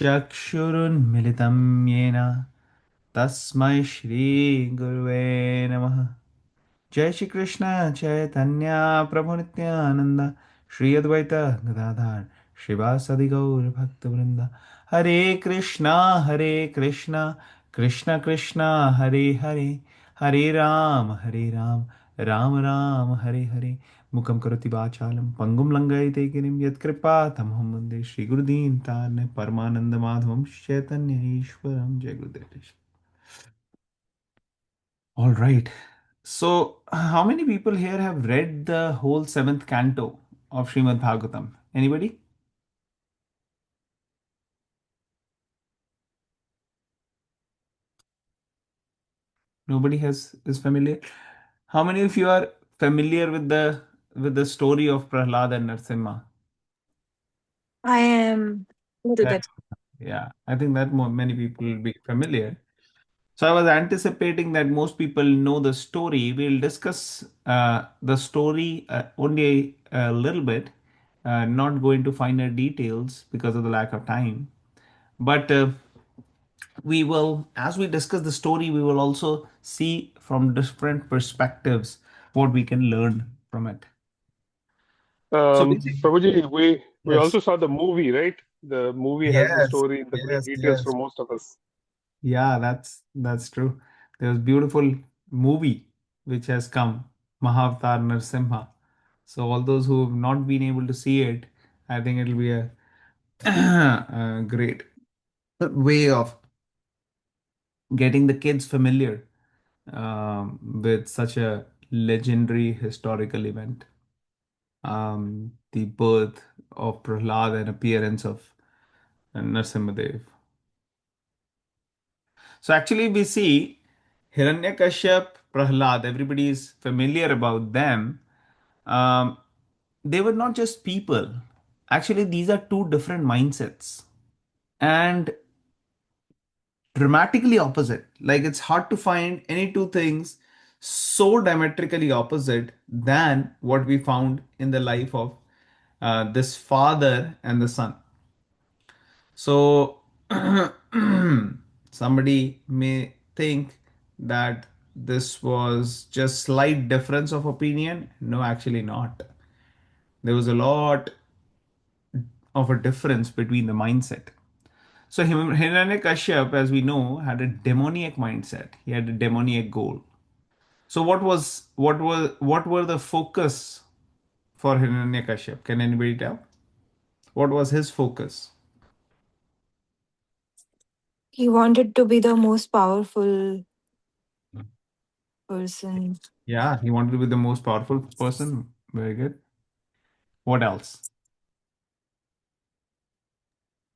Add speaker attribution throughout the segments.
Speaker 1: चक्षुरुन्मिलितं येन तस्मै श्रीगुरुवे नमः। जय श्री कृष्ण चैतन्य प्रभु नित्यानंद श्री अद्वैत गदाधर श्रीवासदि गौर भक्त वृंद। हरे कृष्णा कृष्ण कृष्ण हरे हरे, हरे राम राम राम हरे हरे। मुखं करोति वाचालं पंगुं लंघयते गिरिं यत्कृपा तमहं वन्दे श्रीगुरुदीन तारणे परमानंद माधवं चैतन्य ईश्वरं। जय गुरुदेव। All right. So, how many people here have read the whole seventh canto of Srimad Bhagavatam? Anybody? Nobody has is familiar. How many of you are familiar with the story of Prahlad and Narsimha?
Speaker 2: I am a little
Speaker 1: Uh,
Speaker 2: bit.
Speaker 1: yeah, I think that many people will be familiar. So I was anticipating that most people know the story. We'll discuss the story only a little bit, not go into finer details because of the lack of time. But we will, as we discuss the story, we will also see from different perspectives what we can learn from it. So basically,
Speaker 3: Prabhuji, we
Speaker 1: yes,
Speaker 3: also saw the movie, right? The movie has the
Speaker 1: yes,
Speaker 3: story, the great
Speaker 1: yes,
Speaker 3: details for
Speaker 1: yes.
Speaker 3: most of us.
Speaker 1: Yeah, that's true. There's beautiful movie which has come, Mahavatar Narsimha. So all those who have not been able to see it, I think it'll be a, a great way of getting the kids familiar with such a legendary historical event. The birth of Prahlad and appearance of Narsimhadev. So actually, we see Hiranyakashyap, Prahlad, everybody is familiar about them. Um, they were not just people. Actually, these are two different mindsets and dramatically opposite. Like it's hard to find any two things so diametrically opposite than what we found in the life of this father and the son. So somebody may think that this was just slight difference of opinion. No, actually not. There was a lot of a difference between the mindset. So Hiranyakashyap, as we know, had a demoniac mindset. He had a demoniac goal. So what were the focus for Hiranyakashyap? Can anybody tell? What was his focus?
Speaker 2: He wanted to be the most powerful person.
Speaker 1: Yeah, he wanted to be the most powerful person. Very good. What else?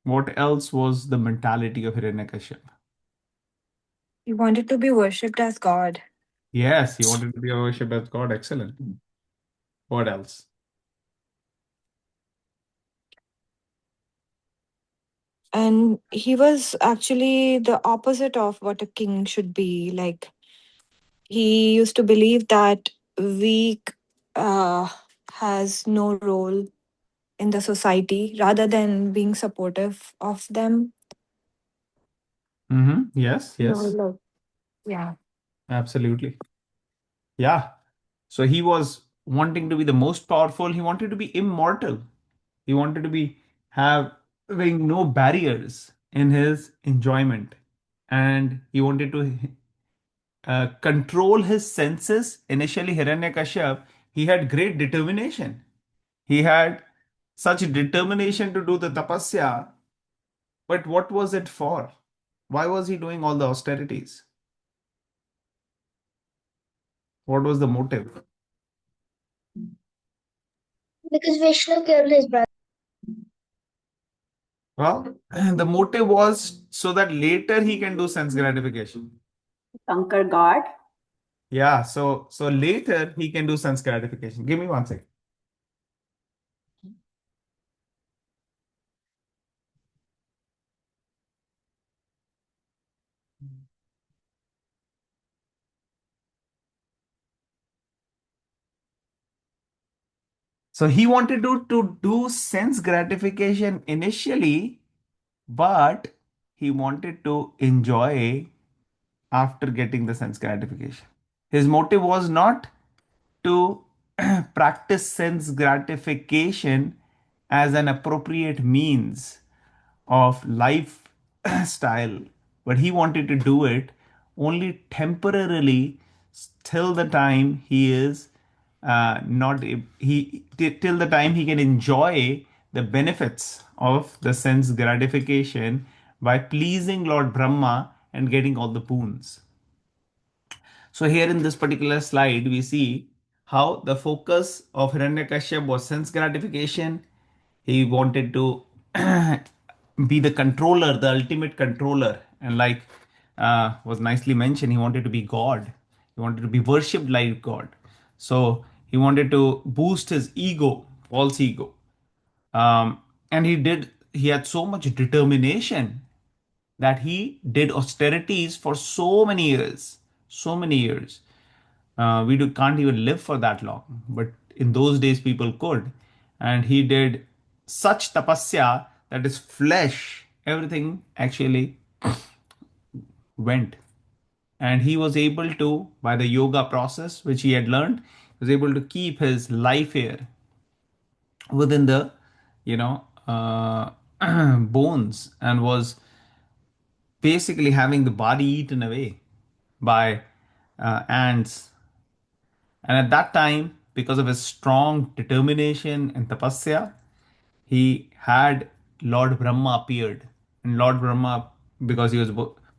Speaker 1: What else was the mentality of Hiranyakashyap?
Speaker 2: He wanted to be worshipped as God.
Speaker 1: Yes, he wanted to be worshipped as God. Excellent. What else?
Speaker 2: And he was actually the opposite of what a king should be. Like, he used to believe that weak uh, has no role in the society rather than being supportive of them.
Speaker 1: Mm-hmm. Yes,
Speaker 2: No,
Speaker 1: yes,
Speaker 2: like, yeah.
Speaker 1: absolutely. Yeah. So he was wanting to be the most powerful. He wanted to be immortal. He wanted to be having no barriers in his enjoyment, and he wanted to control his senses. Initially, Hiranyakashyap, he had great determination. He had such determination to do the tapasya, but what was it for? Why was he doing all the austerities? What was the motive?
Speaker 4: Because Vishnu killed his brother.
Speaker 1: Well, the motive was so that later he can do sense gratification.
Speaker 4: Conquer God.
Speaker 1: Yeah, so later he can do sense gratification. Give me one second. So he wanted to do sense gratification initially but he wanted to enjoy after getting the sense gratification. His motive was not to practice sense gratification as an appropriate means of lifestyle, but he wanted to do it only temporarily till the time he is not till the time he can enjoy the benefits of the sense gratification by pleasing Lord Brahma and getting all the boons. So here in this particular slide, we see how the focus of Hiranyakashyap was sense gratification. He wanted to be the controller, the ultimate controller, and like was nicely mentioned, he wanted to be God. He wanted to be worshipped like God. So he wanted to boost his ego, false ego, and he did. He had so much determination that he did austerities for so many years, so many years. Can't even live for that long, but in those days people could. And he did such tapasya that his flesh, everything actually went. And he was able to, by the yoga process which he had learned, was able to keep his life here within the, you know, bones, and was basically having the body eaten away by ants. And at that time, because of his strong determination and tapasya, he had Lord Brahma appeared. And Lord Brahma, because he was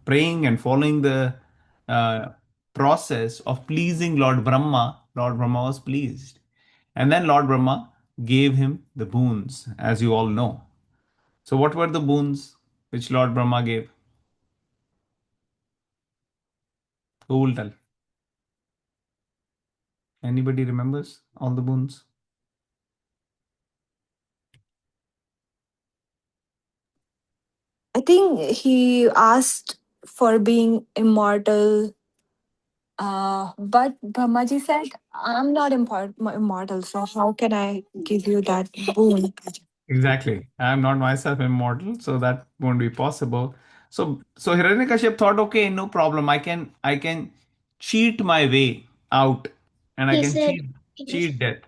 Speaker 1: praying and following the uh, process of pleasing Lord Brahma was pleased. And then Lord Brahma gave him the boons, as you all know. So, what were the boons which Lord Brahma gave? Who will tell? Anybody remembers all the boons?
Speaker 2: I think he asked for being immortal. But Brahmaji said, I'm not immortal, so how can I give you that boon?
Speaker 1: Exactly. I'm not myself immortal, so that won't be possible. So Hiranyakashyap thought, okay, no problem. I can cheat my way out, and I
Speaker 4: He
Speaker 1: can
Speaker 4: said
Speaker 1: cheat death.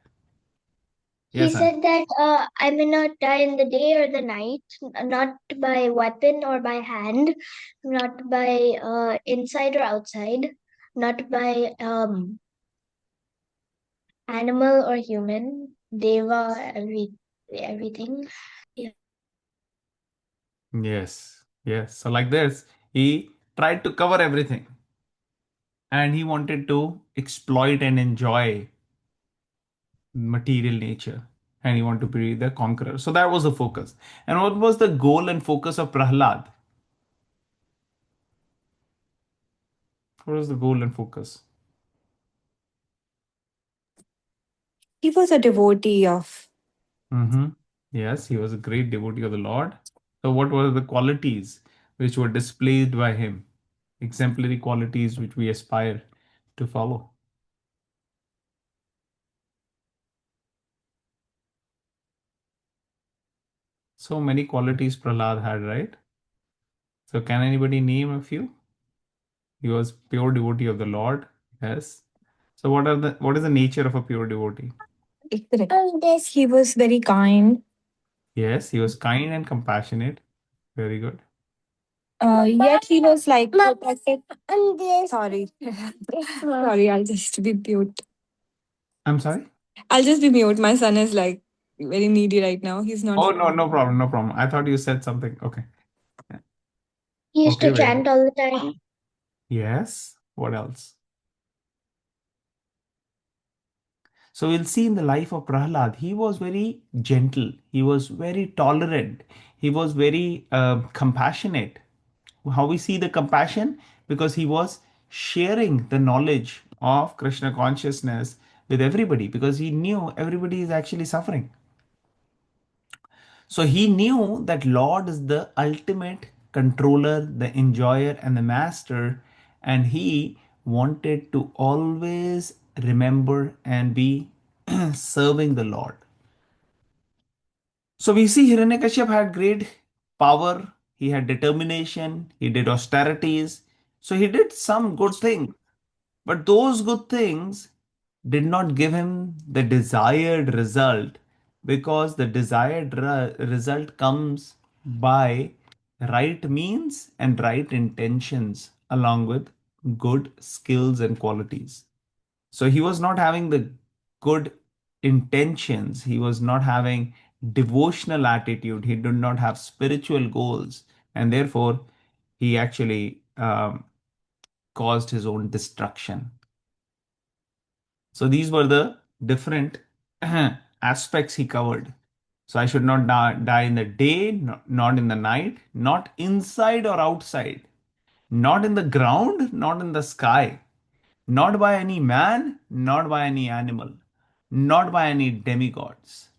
Speaker 4: he
Speaker 1: Yes, son.
Speaker 4: said that I may not die in the day or the night, not by weapon or by hand, not by inside or outside, not by animal or human, deva, everything. Yeah.
Speaker 1: Yes, yes. So like this, he tried to cover everything, and he wanted to exploit and enjoy material nature, and he wanted to be the conqueror. So that was the focus. And what was the goal and focus of Prahlad? What was the goal and focus?
Speaker 2: He was a devotee of.
Speaker 1: Mm-hmm. Yes, he was a great devotee of the Lord. So, what were the qualities which were displayed by him? Exemplary qualities which we aspire to follow. So many qualities Prahlad had, right? So, can anybody name a few? He was pure devotee of the Lord. Yes. So, what is the nature of a pure devotee?
Speaker 2: Correct. He was very kind.
Speaker 1: Yes, he was kind and compassionate. Very good.
Speaker 2: Yet he was like protected. Sorry. Sorry, I'll just be mute.
Speaker 1: I'm sorry.
Speaker 2: I'll just be mute. My son is like very needy right now. He's not.
Speaker 1: Oh no, no problem, no problem. I thought you said something. Okay.
Speaker 4: He used
Speaker 1: Okay,
Speaker 4: to
Speaker 1: very good.
Speaker 4: chant all the time.
Speaker 1: Yes. What else? So we'll see in the life of Prahlad, he was very gentle, he was very tolerant, he was very compassionate. How we see the compassion? Because he was sharing the knowledge of Krishna consciousness with everybody, because he knew everybody is actually suffering. So he knew that Lord is the ultimate controller, the enjoyer, and the master, and he wanted to always remember and be serving the Lord. So we see Hiranyakashyap had great power, he had determination, he did austerities. So he did some good things. But those good things did not give him the desired result, because the desired result comes by right means and right intentions along with good skills and qualities. So he was not having the good intentions, he was not having devotional attitude, he did not have spiritual goals, and therefore he actually caused his own destruction. So these were the different aspects he covered. So I should not die in the day, not in the night, not inside or outside, not in the ground, not in the sky, not by any man, not by any animal, not by any demigods,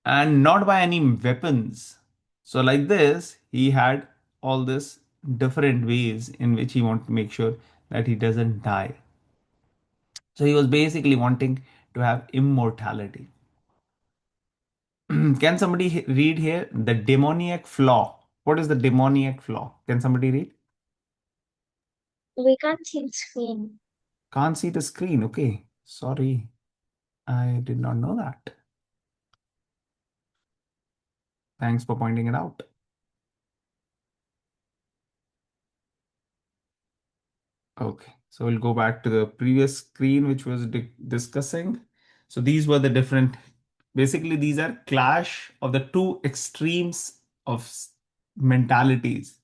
Speaker 1: and not by any weapons. So, like this, he had all this different ways in which he wanted to make sure that he doesn't die. So, he was basically wanting to have immortality. Can somebody read here the demoniac flaw? What is the demoniac flaw? Can somebody read?
Speaker 4: We can't see the screen.
Speaker 1: Can't see the screen. Okay. Sorry. I did not know that. Thanks for pointing it out. Okay, so we'll go back to the previous screen, which was discussing. So these were the different, basically, these are clash of the two extremes of mentalities.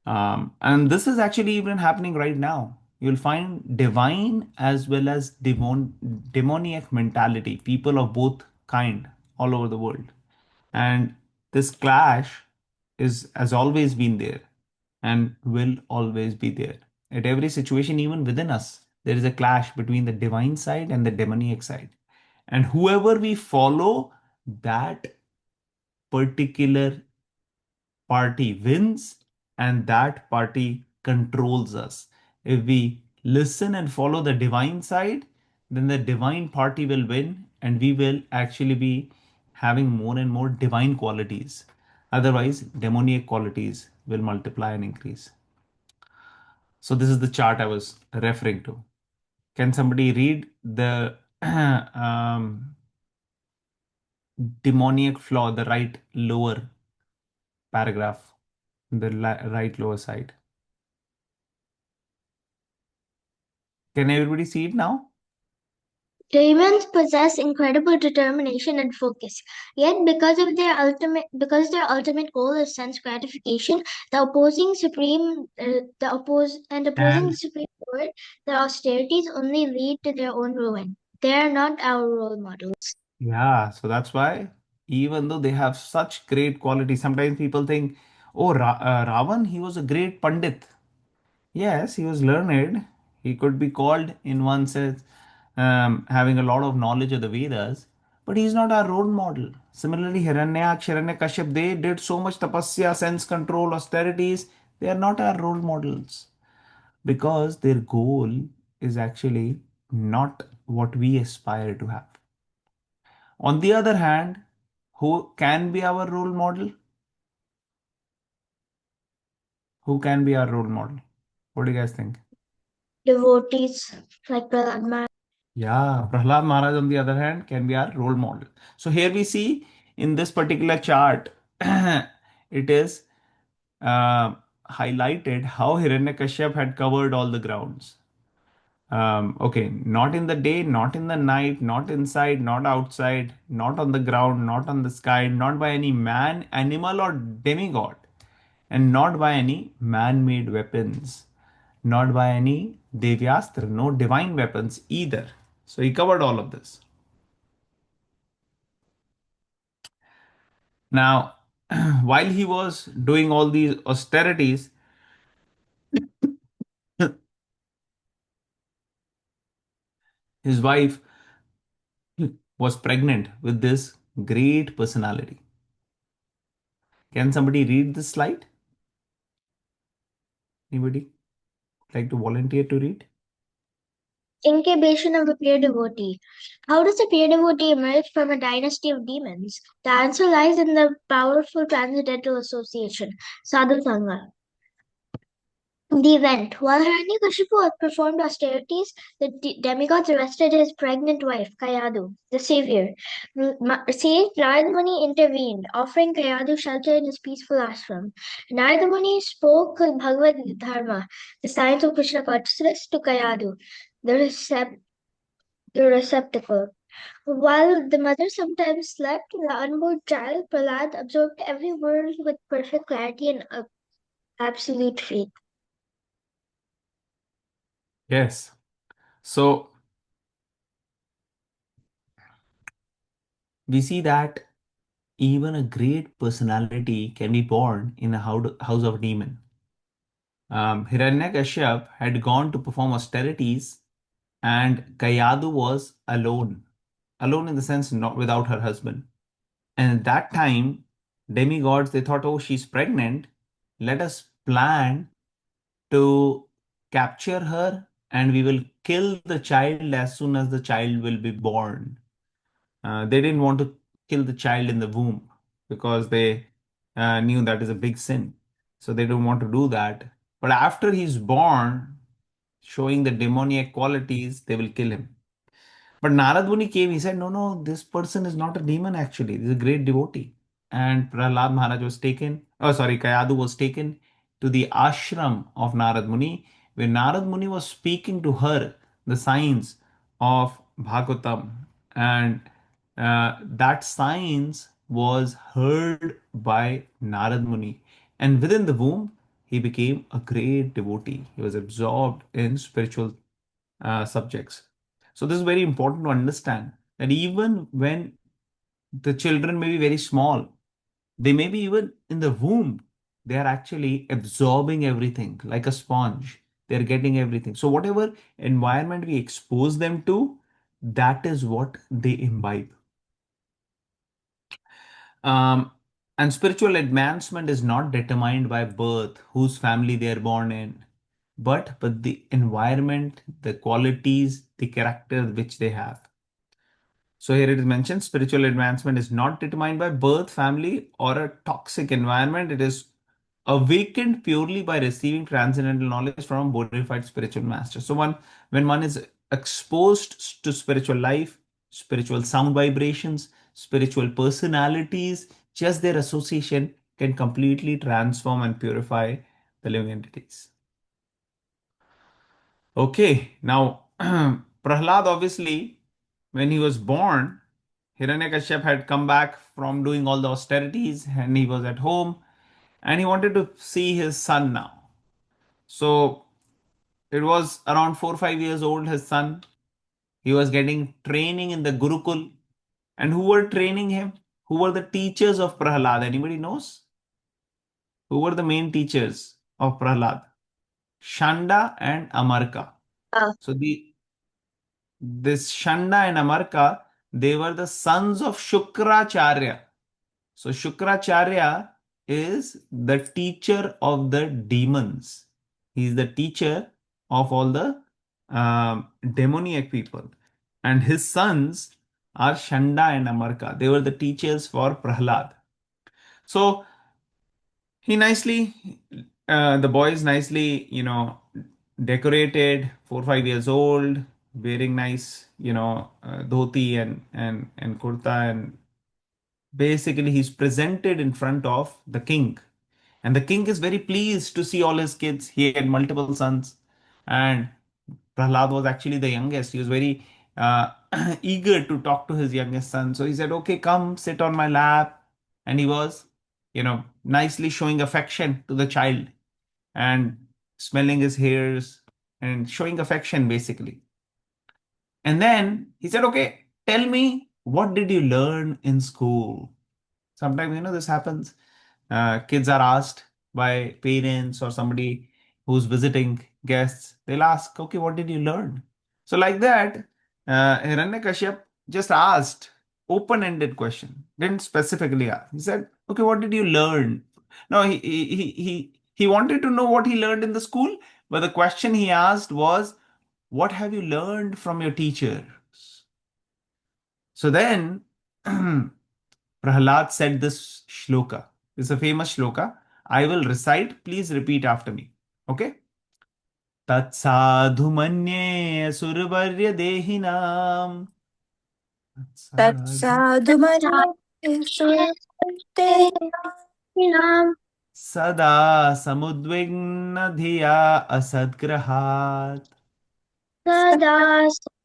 Speaker 1: And this is actually even happening right now. You'll find divine as well as demoniac mentality, people of both kind all over the world. And this clash has always been there and will always be there. At every situation, even within us, there is a clash between the divine side and the demoniac side. And whoever we follow, that particular party wins and that party controls us. If we listen and follow the divine side, then the divine party will win and we will actually be having more and more divine qualities. Otherwise, demoniac qualities will multiply and increase. So, this is the chart I was referring to. Can somebody read the demoniac flaw, the right lower paragraph, the right lower side? Can everybody see it now?
Speaker 4: Demons possess incredible determination and focus. Yet, because their ultimate goal is sense gratification, opposing the
Speaker 1: And
Speaker 4: Supreme Court, their austerities only lead to their own ruin. They are not our role models.
Speaker 1: yeah, so that's why, even though they have such great qualities, sometimes people think, oh, Ravan, he was a great Pandit. Yes, he was learned. He could be called, in one sense, having a lot of knowledge of the Vedas, but he's not our role model. Similarly, Hiranyaksha, Hiranyakashyap, they did so much tapasya, sense control, austerities. They are not our role models because their goal is actually not what we aspire to have. On the other hand, who can be our role model? Who can be our role model? What do you guys think?
Speaker 4: Devotees like Prahlad Maharaj.
Speaker 1: Yeah, Prahlad Maharaj, on the other hand, can be our role model. So here we see in this particular chart, it is highlighted how Hiranyakashyap had covered all the grounds. Okay, not in the day, not in the night, not inside, not outside, not on the ground, not on the sky, not by any man, animal, or demigod, and not by any man made weapons, not by any Devyastra, no divine weapons either. So he covered all of this. Now, while he was doing all these austerities, his wife was pregnant with this great personality. Can somebody read this slide? Anybody like to volunteer to read?
Speaker 4: Incubation of a peer devotee. How does a peer devotee emerge from a dynasty of demons? The answer lies in the powerful transcendental association, sadhu sangha. The event. While Hiranyakashipu performed austerities, the demigods arrested his pregnant wife, Kayadu, the savior. Sage Narada Muni intervened, offering Kayadu shelter in his peaceful ashram. Narada Muni spoke Bhagavad Dharma, the science of Krishna consciousness, to Kayadu, the, the receptacle. While the mother sometimes slept, the unborn child, Prahlad, absorbed every word with perfect clarity and absolute faith.
Speaker 1: Yes. So we see that even a great personality can be born in a house of demon. Hiranyakashyap had gone to perform austerities, and Kayadu was alone. Alone in the sense not without her husband. And at that time, demigods, they thought, oh, she's pregnant. Let us plan to capture her and we will kill the child as soon as the child will be born. They didn't want to kill the child in the womb because they knew that is a big sin. So they don't want to do that. But after he's born, showing the demoniac qualities, they will kill him. But Narad Muni came, he said, no, no, this person is not a demon actually. This is a great devotee. And Prahlad Maharaj was taken, oh sorry, Kayadu was taken to the ashram of Narad Muni, where Narad Muni was speaking to her the science of Bhagavatam. And that science was heard by Narad Muni. And within the womb, he became a great devotee. He was absorbed in spiritual subjects. So this is very important to understand that even when the children may be very small, they may be even in the womb, they are actually absorbing everything like a sponge. They're getting everything. So whatever environment we expose them to, that is what they imbibe. Um, and spiritual advancement is not determined by birth, whose family they are born in, but the environment, the qualities, the character which they have. So here it is mentioned spiritual advancement is not determined by birth, family, or a toxic environment. It is awakened purely by receiving transcendental knowledge from bona fide spiritual master. So when one is exposed to spiritual life, spiritual sound vibrations, spiritual personalities, just their association can completely transform and purify the living entities. Okay, now Prahlad obviously, when he was born, Hiranyakashyap had come back from doing all the austerities and he was at home and he wanted to see his son now. So it was around 4 or 5 years old, his son. He was getting training in the Gurukul. And who were training him? Who were the teachers of Prahlad? Anybody knows? Who were the main teachers of Prahlad? Shanda and Amarka.
Speaker 4: Uh,
Speaker 1: So this Shanda and Amarka, they were the sons of Shukracharya. So Shukracharya is the teacher of the demons. He is the teacher of all the demoniac people. And his sons are Shanda and Amarka. They were the teachers for Prahlad. So he nicely, the boy is nicely, decorated, 4 or 5 years old, wearing nice, dhoti and kurta, and basically he's presented in front of the king. And the king is very pleased to see all his kids. He had multiple sons, and Prahlad was actually the youngest. He was very eager to talk to his youngest son. So he said, okay, come sit on my lap. And he was, nicely showing affection to the child and smelling his hairs and showing affection basically. And then he said, okay, tell me, what did you learn in school? Sometimes, this happens. Kids are asked by parents or somebody who's visiting guests. They'll ask, okay, what did you learn? So like that, Hiranyakashyap just asked open-ended question, didn't specifically ask. He said, okay, what did you learn? No, he wanted to know what he learned in the school, but the question he asked was, what have you learned from your teachers? So then Prahlad said this shloka. It's a famous shloka. I will recite. Please repeat after me. Okay? तत्साधु मन्ये असुरवर्य देहिनाम् तत्साधु
Speaker 2: तत्साधुमन्ये
Speaker 1: सदा समुद्विग्न धिया असद्ग्रहात्
Speaker 4: सदा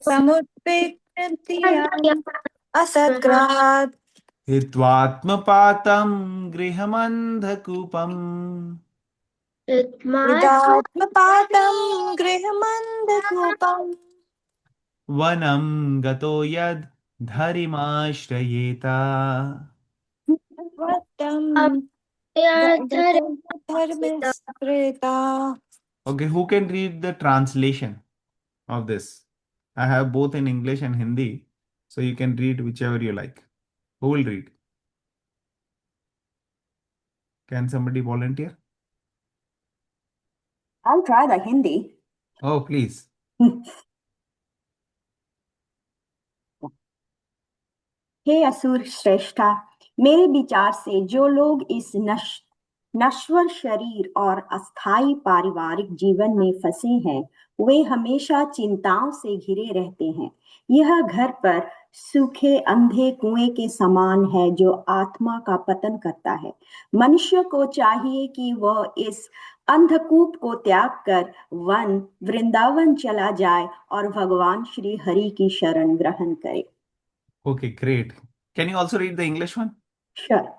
Speaker 2: समुद्विग्नधिया असद्ग्रहात्
Speaker 1: हित्वात्मपातं गृहमन्धकूपम्
Speaker 4: सत्मात्मा
Speaker 2: विदात्मपातं गृहमन्धकूपम्
Speaker 1: वनं गतो यद् धरिमाश्रयेत
Speaker 2: वटं
Speaker 4: धर
Speaker 2: धर्मस्कृता.
Speaker 1: Okay, who can read the translation of this? I have both in English and Hindi, so you can read whichever you like. Who will read? Can somebody volunteer?
Speaker 5: I'll try the Hindi.
Speaker 1: Oh, please.
Speaker 5: हे असुर श्रेष्ठा, मेरे विचार से जो लोग इस नश्वर शरीर और अस्थाई पारिवारिक जीवन में फंसे हैं, वे हमेशा चिंताओं से घिरे रहते हैं। यह घर पर सूखे अंधे कुएं के समान है जो आत्मा का पतन करता है। मनुष्य को चाहिए कि वह इस अंधकूप को त्याग कर वन वृंदावन चला जाए और भगवान श्री हरि की शरण ग्रहण करे।
Speaker 1: Okay, great. Can you also read the English one?
Speaker 5: Sure.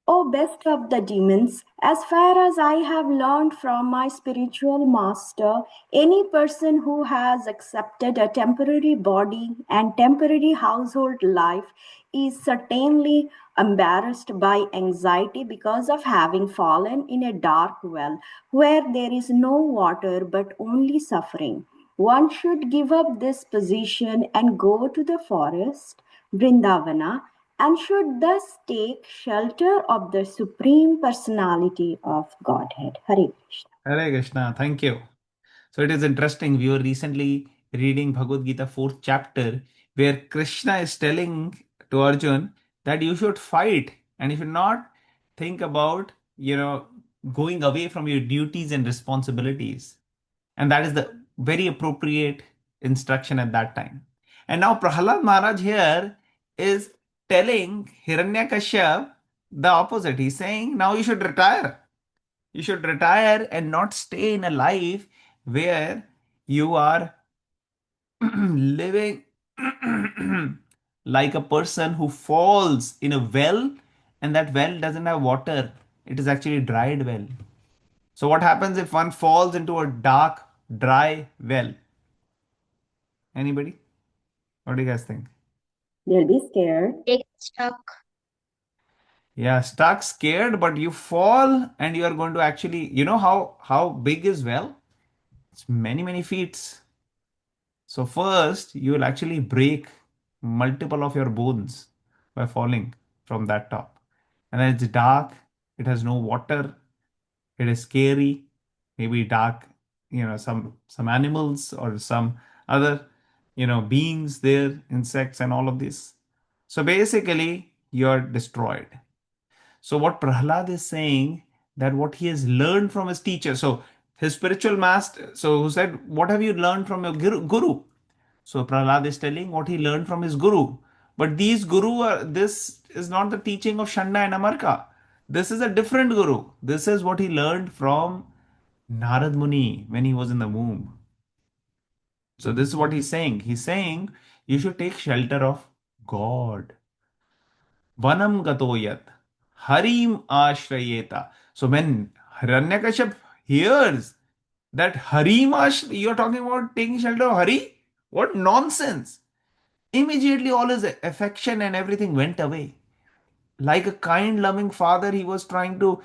Speaker 5: O best of the demons, as far as I have learned from my spiritual master, any person who has accepted a temporary body and temporary household life is certainly embarrassed by anxiety because of having fallen in a dark well where there is no water but only suffering. One should give up this position and go to the forest, Vrindavana, and should thus take shelter of the Supreme Personality of Godhead. Hare Krishna.
Speaker 1: Hare Krishna. Thank you. So it is interesting. We were recently reading Bhagavad Gita 4th chapter where Krishna is telling to Arjun that you should fight and you should not think about, going away from your duties and responsibilities. And that is the very appropriate instruction at that time. And now Prahalad Maharaj here is telling Hiranyakashyap the opposite. He's saying, now you should retire. You should retire and not stay in a life where you are living like a person who falls in a well and that well doesn't have water. It is actually dried well. So what happens if one falls into a dark, dry well? Anybody? What do you guys think?
Speaker 5: They'll be scared.
Speaker 4: get stuck.
Speaker 1: Yeah, stuck, scared, but you fall and you are going to actually, how big is well? It's many, many feet. So first, you will actually break multiple of your bones by falling from that top. And then it's dark, it has no water, it is scary, maybe dark, some animals or some other, beings there, insects and all of this. So basically, you're destroyed. So what Prahlad is saying that what he has learned from his teacher. So his spiritual master, so who said, what have you learned from your guru? So Prahlad is telling what he learned from his guru. But these guru are, this is not the teaching of Shanda and Amarka. This is a different guru. This is what he learned from Narad Muni when he was in the womb. So this is what he's saying. He's saying you should take shelter of God. Vanam gatoyat. Harim ashrayeta. So when Hiranyakashyap hears that Harim you're talking about taking shelter of Hari? What nonsense! Immediately all his affection and everything went away. Like a kind, loving father, he was trying to,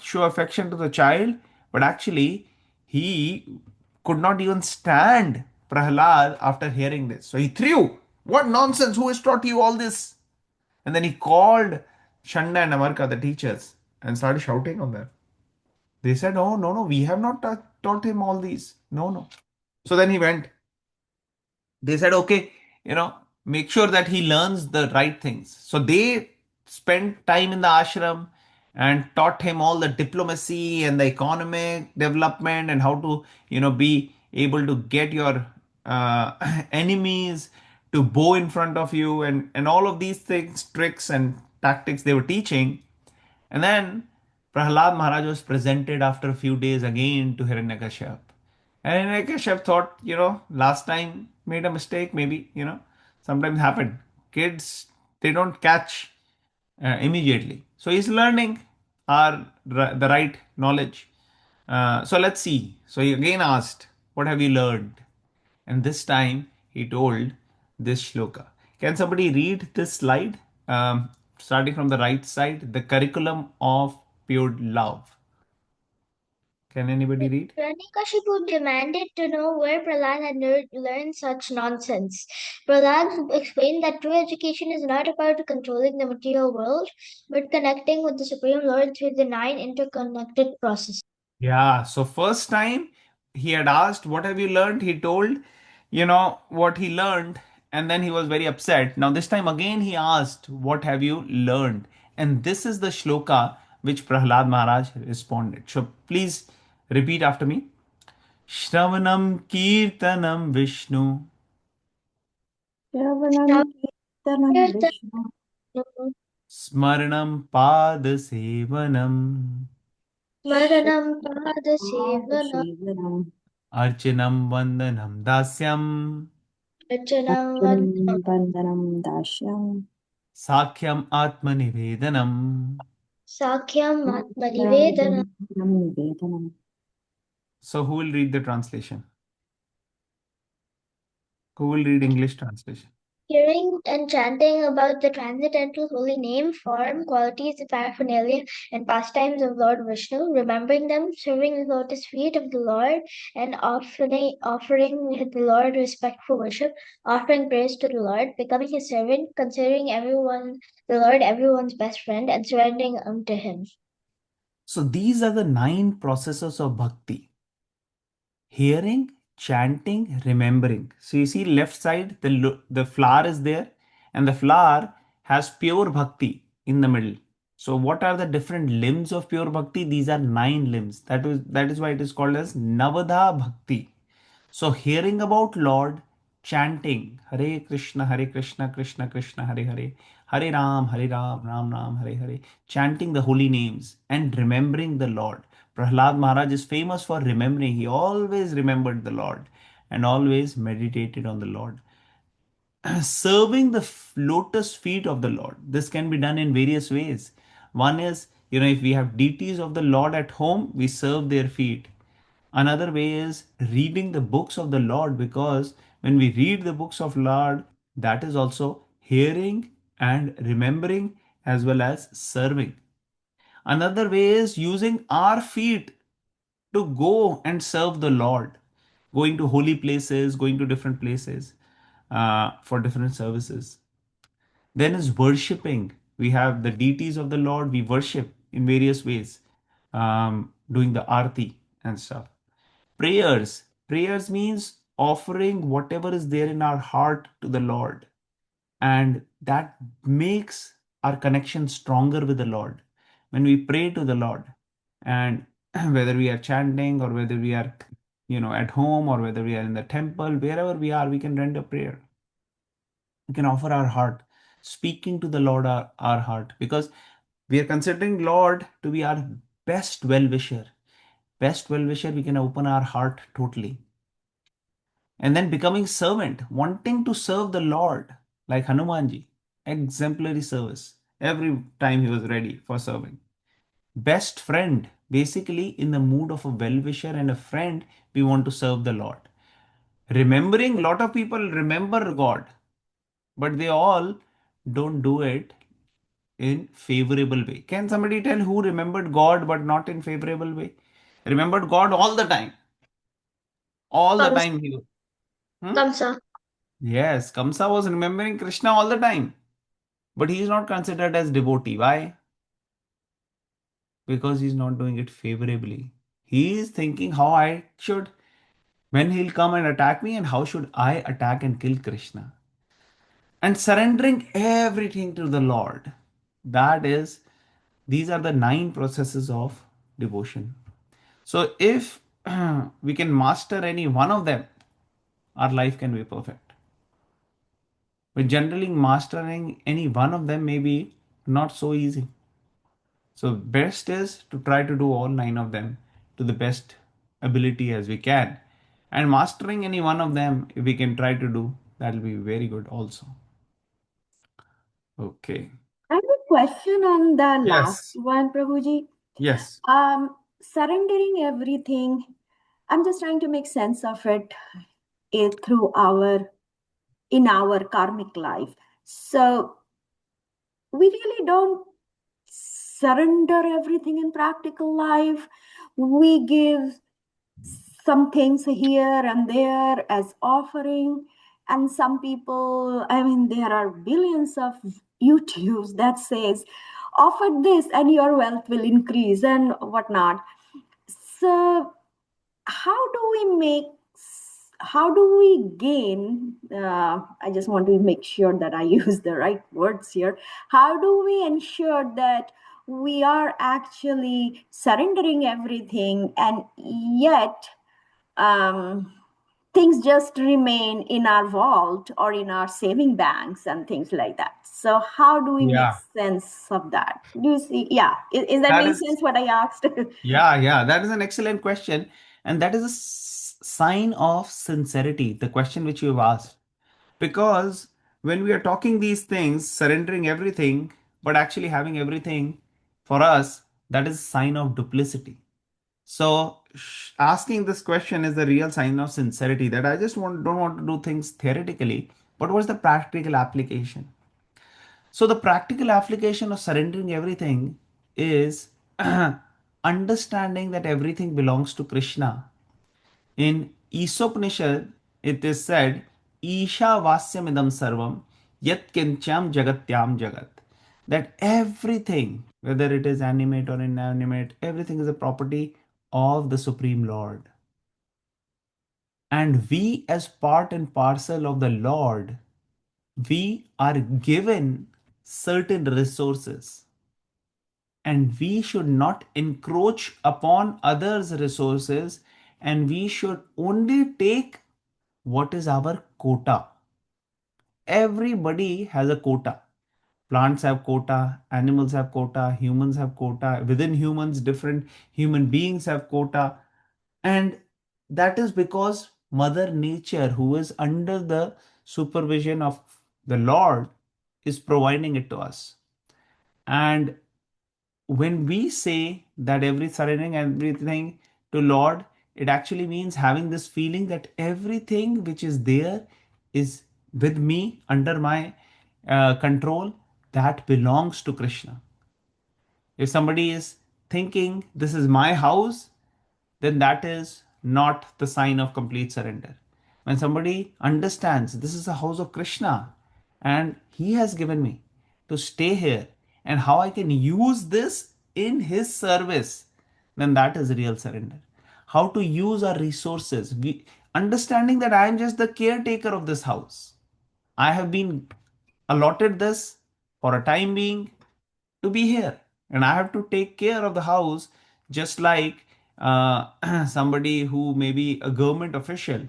Speaker 1: show affection to the child, but actually he could not even stand Prahlad after hearing this. So he threw, what nonsense, who has taught you all this? And then he called Shanda and Amarka, the teachers, and started shouting on them. They said, oh, no, no, we have not taught him all these. No, no. So then he went. They said, okay, make sure that he learns the right things. So they spent time in the ashram and taught him all the diplomacy and the economic development and how to, be able to get your enemies to bow in front of you, and all of these things, tricks and tactics they were teaching. And then Prahlad Maharaj was presented after a few days again to Hiranyakashyap. And Hiranyakashyap thought, last time made a mistake, maybe, sometimes happen. Kids, they don't catch immediately. So he's learning the right knowledge. So let's see. So he again asked, what have you learned? And this time he told this shloka. Can somebody read this slide? Starting from the right side, the curriculum of pure love. Can anybody read?
Speaker 4: Hiranyakashipu demanded to know where Prahlad had learned such nonsense. Prahlad explained that true education is not about controlling the material world, but connecting with the Supreme Lord through the nine interconnected processes.
Speaker 1: Yeah, so first time he had asked, what have you learned? He told, what he learned, and then he was very upset. Now, this time again, he asked, what have you learned? And this is the shloka which Prahlad Maharaj responded. So please repeat after me. Shravanam Kirtanam Vishnu
Speaker 5: Shravanam Kirtanam Vishnu
Speaker 1: Smaranam Padasevanam
Speaker 4: Smaranam Padasevanam
Speaker 5: Shivanam
Speaker 1: Archanam Vandanam Dasyam
Speaker 4: Archanam
Speaker 5: Arjunam Vandanam Dashyam
Speaker 1: Sakhyam Atmanivedanam.
Speaker 4: Sakyam Atmanivedanam.
Speaker 5: Sakyam Nivedanam.
Speaker 1: So who will read the translation? Who will read English translation?
Speaker 4: Hearing and chanting about the transcendental holy name, form, qualities, paraphernalia, and pastimes of Lord Vishnu, remembering them, serving the lotus feet of the Lord, and offering the Lord respectful worship, offering praise to the Lord, becoming his servant, considering the Lord everyone's best friend, and surrendering unto him.
Speaker 1: So these are the 9 processes of bhakti: hearing, chanting, remembering. So you see left side, the flower is there, and the flower has pure bhakti in the middle. So what are the different limbs of pure bhakti? These are 9 limbs. That is why it is called as Navadha Bhakti. So hearing about Lord, chanting Hare Krishna, Krishna Krishna, Hare Hare, Hare Ram, Ram Ram, Hare Hare, chanting the holy names and remembering the Lord. Prahlad Maharaj is famous for remembering. He always remembered the Lord and always meditated on the Lord. Serving the lotus feet of the Lord. This can be done in various ways. One is, if we have deities of the Lord at home, we serve their feet. Another way is reading the books of the Lord, because when we read the books of Lord, that is also hearing and remembering as well as serving. Another way is using our feet to go and serve the Lord, going to holy places, going to different places for different services. Then is worshiping. We have the deities of the Lord, we worship in various ways, doing the arti and stuff. Prayers means offering whatever is there in our heart to the Lord, and that makes our connection stronger with the Lord when we pray to the Lord. And whether we are chanting or whether we are at home or whether we are in the temple, wherever we are, we can render prayer. We can offer our heart, speaking to the Lord our heart, because we are considering Lord to be our best well-wisher. Best well-wisher, we can open our heart totally. And then becoming servant, wanting to serve the Lord, like Hanumanji, exemplary service. Every time he was ready for serving. Best friend, basically in the mood of a well-wisher and a friend, we want to serve the Lord. Remembering, lot of people remember God, but they all don't do it in favorable way. Can somebody tell who remembered God but not in favorable way? Remembered God all the time. All the
Speaker 4: Kamsa.
Speaker 1: time he was. Hmm?
Speaker 4: Kamsa.
Speaker 1: Yes, Kamsa was remembering Krishna all the time. But he is not considered as devotee. Why? Because he is not doing it favorably. He is thinking how I should When he'll come and attack me, and how should I attack and kill Krishna? And surrendering everything to the Lord. That is, these are the 9 processes of devotion. So if we can master any one of them, our life can be perfect. But generally, mastering any one of them may be not so easy. So best is to try to do all 9 of them to the best ability as we can. And mastering any one of them, if we can try to do, that will be very good also. Okay.
Speaker 5: I have a question on the last
Speaker 1: Yes.
Speaker 5: one, Prabhuji.
Speaker 1: Yes.
Speaker 5: Surrendering everything. I'm just trying to make sense of it through in our karmic life. So we really don't surrender everything in practical life. We give some things here and there as offering. And some people, I mean, there are billions of YouTubes that says, offer this and your wealth will increase and whatnot. So how do we gain, I just want to make sure that I use the right words here, how do we ensure that we are actually surrendering everything and yet um, things just remain in our vault or in our saving banks and things like that? So how do we make
Speaker 1: Yeah.
Speaker 5: sense of that? Do you see? Yeah, is that
Speaker 1: That
Speaker 5: making
Speaker 1: is,
Speaker 5: sense what I asked?
Speaker 1: yeah, that is an excellent question. And that is a sign of sincerity, the question which you have asked. Because when we are talking these things, surrendering everything, but actually having everything for us, that is a sign of duplicity. So asking this question is the real sign of sincerity, that I just don't want to do things theoretically, but what's the practical application? So the practical application of surrendering everything is understanding that everything belongs to Krishna. In Isopnishad, it is said, Isha Vasyamidam Sarvam Yat Kincham Jagatyam Jagat. That everything, whether it is animate or inanimate, everything is a property of the Supreme Lord. And we, as part and parcel of the Lord, we are given certain resources, and we should not encroach upon others' resources, and we should only take what is our quota. Everybody has a quota. Plants have quota, animals have quota, humans have quota, within humans, different human beings have quota. And that is because Mother Nature, who is under the supervision of the Lord, is providing it to us. And when we say that every surrendering everything to Lord, it actually means having this feeling that everything which is there is with me, under my control, that belongs to Krishna. If somebody is thinking this is my house, then that is not the sign of complete surrender. When somebody understands this is the house of Krishna and he has given me to stay here, and how I can use this in his service, then that is real surrender. How to use our resources, understanding that I am just the caretaker of this house. I have been allotted this for a time being to be here, and I have to take care of the house, just like somebody who may be a government official,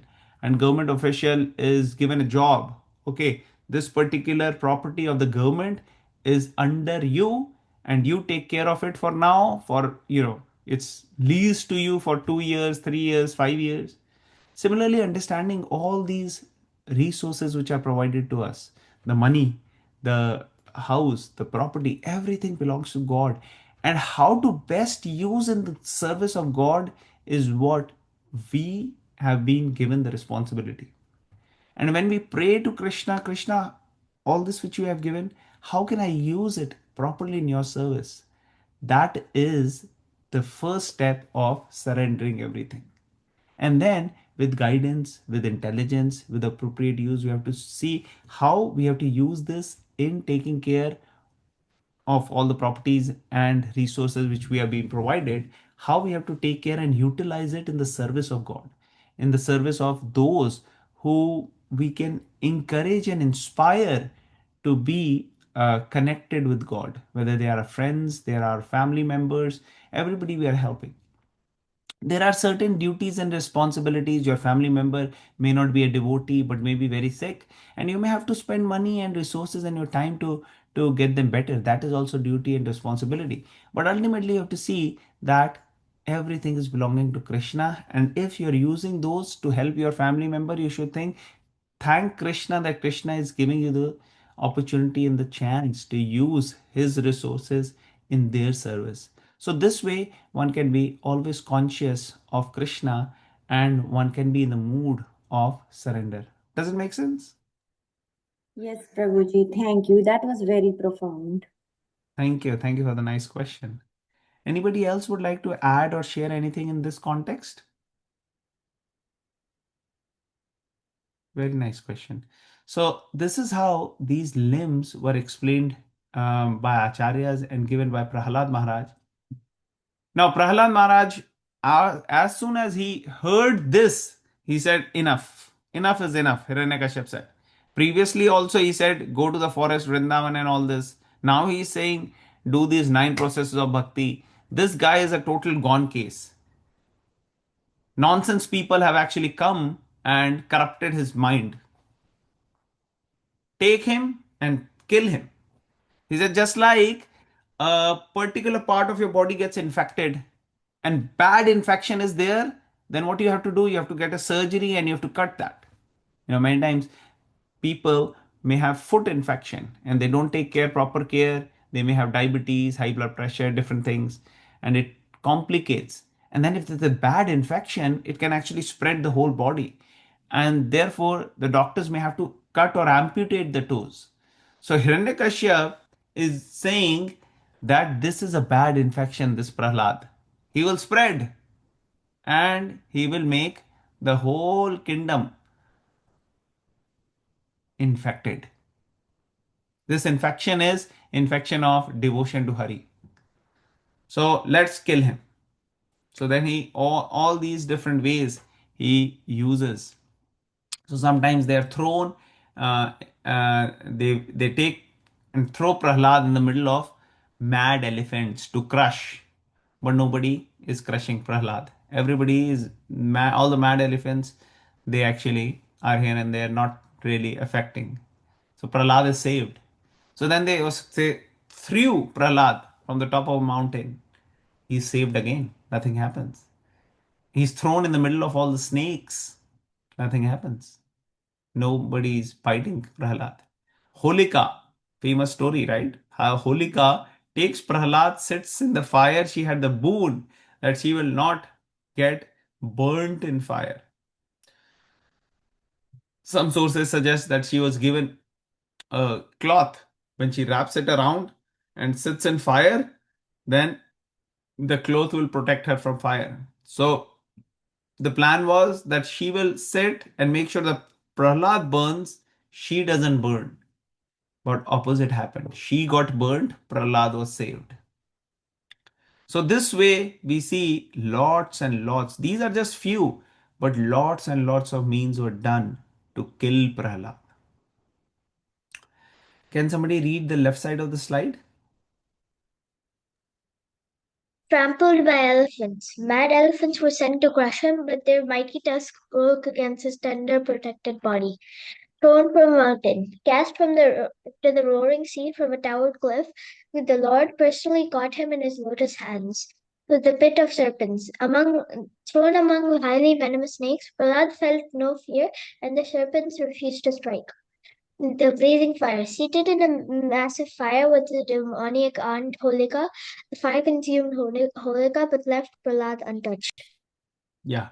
Speaker 1: and government official is given a job. Okay, this particular property of the government is under you, and you take care of it for now, for it's leased to you for 2 years, 3 years, 5 years. Similarly, understanding all these resources which are provided to us, the money, the house, the property, everything belongs to God. And how to best use in the service of God is what we have been given the responsibility. And when we pray to Krishna, Krishna, all this which you have given, how can I use it properly in your service? That is the first step of surrendering everything. And then, with guidance, with intelligence, with appropriate use, we have to see how we have to use this in taking care of all the properties and resources which we are being provided, how we have to take care and utilize it in the service of God. in the service of those who we can encourage and inspire to be connected with God, whether they are friends, they are family members, everybody we are helping. There are certain duties and responsibilities. Your family member may not be a devotee but may be very sick, and you may have to spend money and resources and your time to get them better. That is also duty and responsibility. But ultimately you have to see that everything is belonging to Krishna, and if you're using those to help your family member, you should think, thank Krishna that Krishna is giving you the opportunity and the chance to use his resources in their service. So, this way, one can be always conscious of Krishna and one can be in the mood of surrender. Does it make sense?
Speaker 5: Yes, Prabhuji, thank you. That was very profound.
Speaker 1: Thank you. Thank you for the nice question. Anybody else would like to add or share anything in this context? Very nice question. So, this is how these limbs were explained by acharyas and given by Prahalad Maharaj. Now, Prahalad Maharaj, as soon as he heard this, he said, enough. Enough is enough, Hiranyakashyap said. Previously, also, he said, go to the forest, Vrindavan, and all this. Now, he is saying, do these 9 processes of bhakti. This guy is a total gone case. Nonsense people have actually come and corrupted his mind. Take him and kill him. He said, just like a particular part of your body gets infected and bad infection is there, then what you have to do, you have to get a surgery and you have to cut that. Many times people may have foot infection and they don't take proper care. They may have diabetes, high blood pressure, different things, and it complicates. And then if there's a bad infection, it can actually spread the whole body. And therefore, the doctors may have to cut or amputate the toes. So Hiranyakashyap is saying that this is a bad infection, this Prahlad. He will spread and he will make the whole kingdom infected. This infection is infection of devotion to Hari. So let's kill him. So then he all these different ways he uses. So sometimes they are thrown, they take and throw Prahlad in the middle of mad elephants to crush, but nobody is crushing Prahlad. Everybody is mad, all the mad elephants. They actually are here and they are not really affecting. So Prahlad is saved. So then they threw Prahlad from the top of a mountain. He's saved again. Nothing happens. He's thrown in the middle of all the snakes. Nothing happens. Nobody's fighting Prahlad. Holika, famous story, right? How Holika takes Prahlad, sits in the fire. She had the boon that she will not get burnt in fire. Some sources suggest that she was given a cloth. When she wraps it around and sits in fire, then the cloth will protect her from fire. So the plan was that she will sit and make sure that Prahlad burns, she doesn't burn. But opposite happened. She got burnt, Prahlad was saved. So this way we see lots and lots. These are just few, but lots and lots of means were done to kill Prahlad. Can somebody read the left side of the slide?
Speaker 4: Trampled by elephants. Mad elephants were sent to crush him, but their mighty tusks broke against his tender, protected body. Thrown from a mountain, cast to the roaring sea from a towered cliff, the Lord personally caught him in his lotus hands. To the pit of serpents, thrown among highly venomous snakes, Prahlad felt no fear, and the serpents refused to strike. The blazing fire. Seated in a massive fire with the demoniac aunt Holika, the fire consumed Holika but left Prahlad untouched.
Speaker 1: Yeah.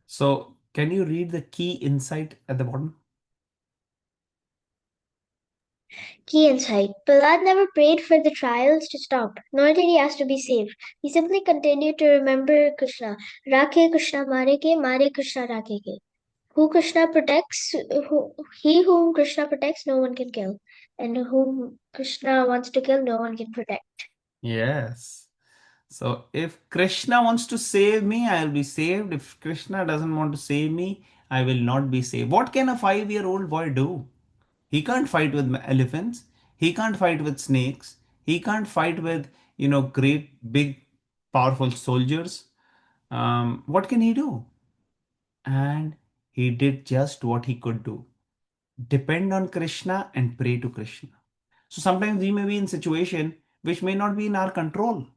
Speaker 1: So can you read the key insight at the bottom?
Speaker 4: Key insight. Prahlad never prayed for the trials to stop, nor did he ask to be saved. He simply continued to remember Krishna. Rakhe Krishna Mare Krishna Rakhe. Who Krishna protects, he whom Krishna protects, no one can kill. And whom Krishna wants to kill, no one can protect.
Speaker 1: Yes. So if Krishna wants to save me, I will be saved. If Krishna doesn't want to save me, I will not be saved. What can a 5-year-old boy do? He can't fight with elephants. He can't fight with snakes. He can't fight with, great, big, powerful soldiers. What can he do? And he did just what he could do: depend on Krishna and pray to Krishna. So sometimes we may be in situation which may not be in our control.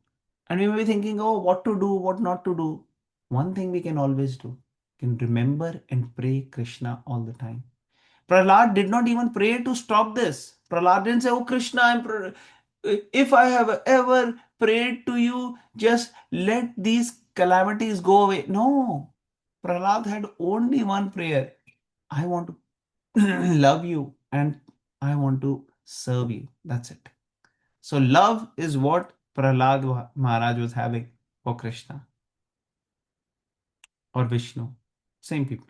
Speaker 1: And we may be thinking, oh, what to do, what not to do. One thing we can always do, can remember and pray Krishna all the time. Prahlad did not even pray to stop this. Prahlad didn't say, oh Krishna, if I have ever prayed to you, just let these calamities go away. No. Prahlad had only one prayer: I want to love you and I want to serve you. That's it. So love is what Prahlad Maharaj was having for Krishna or Vishnu. Same people.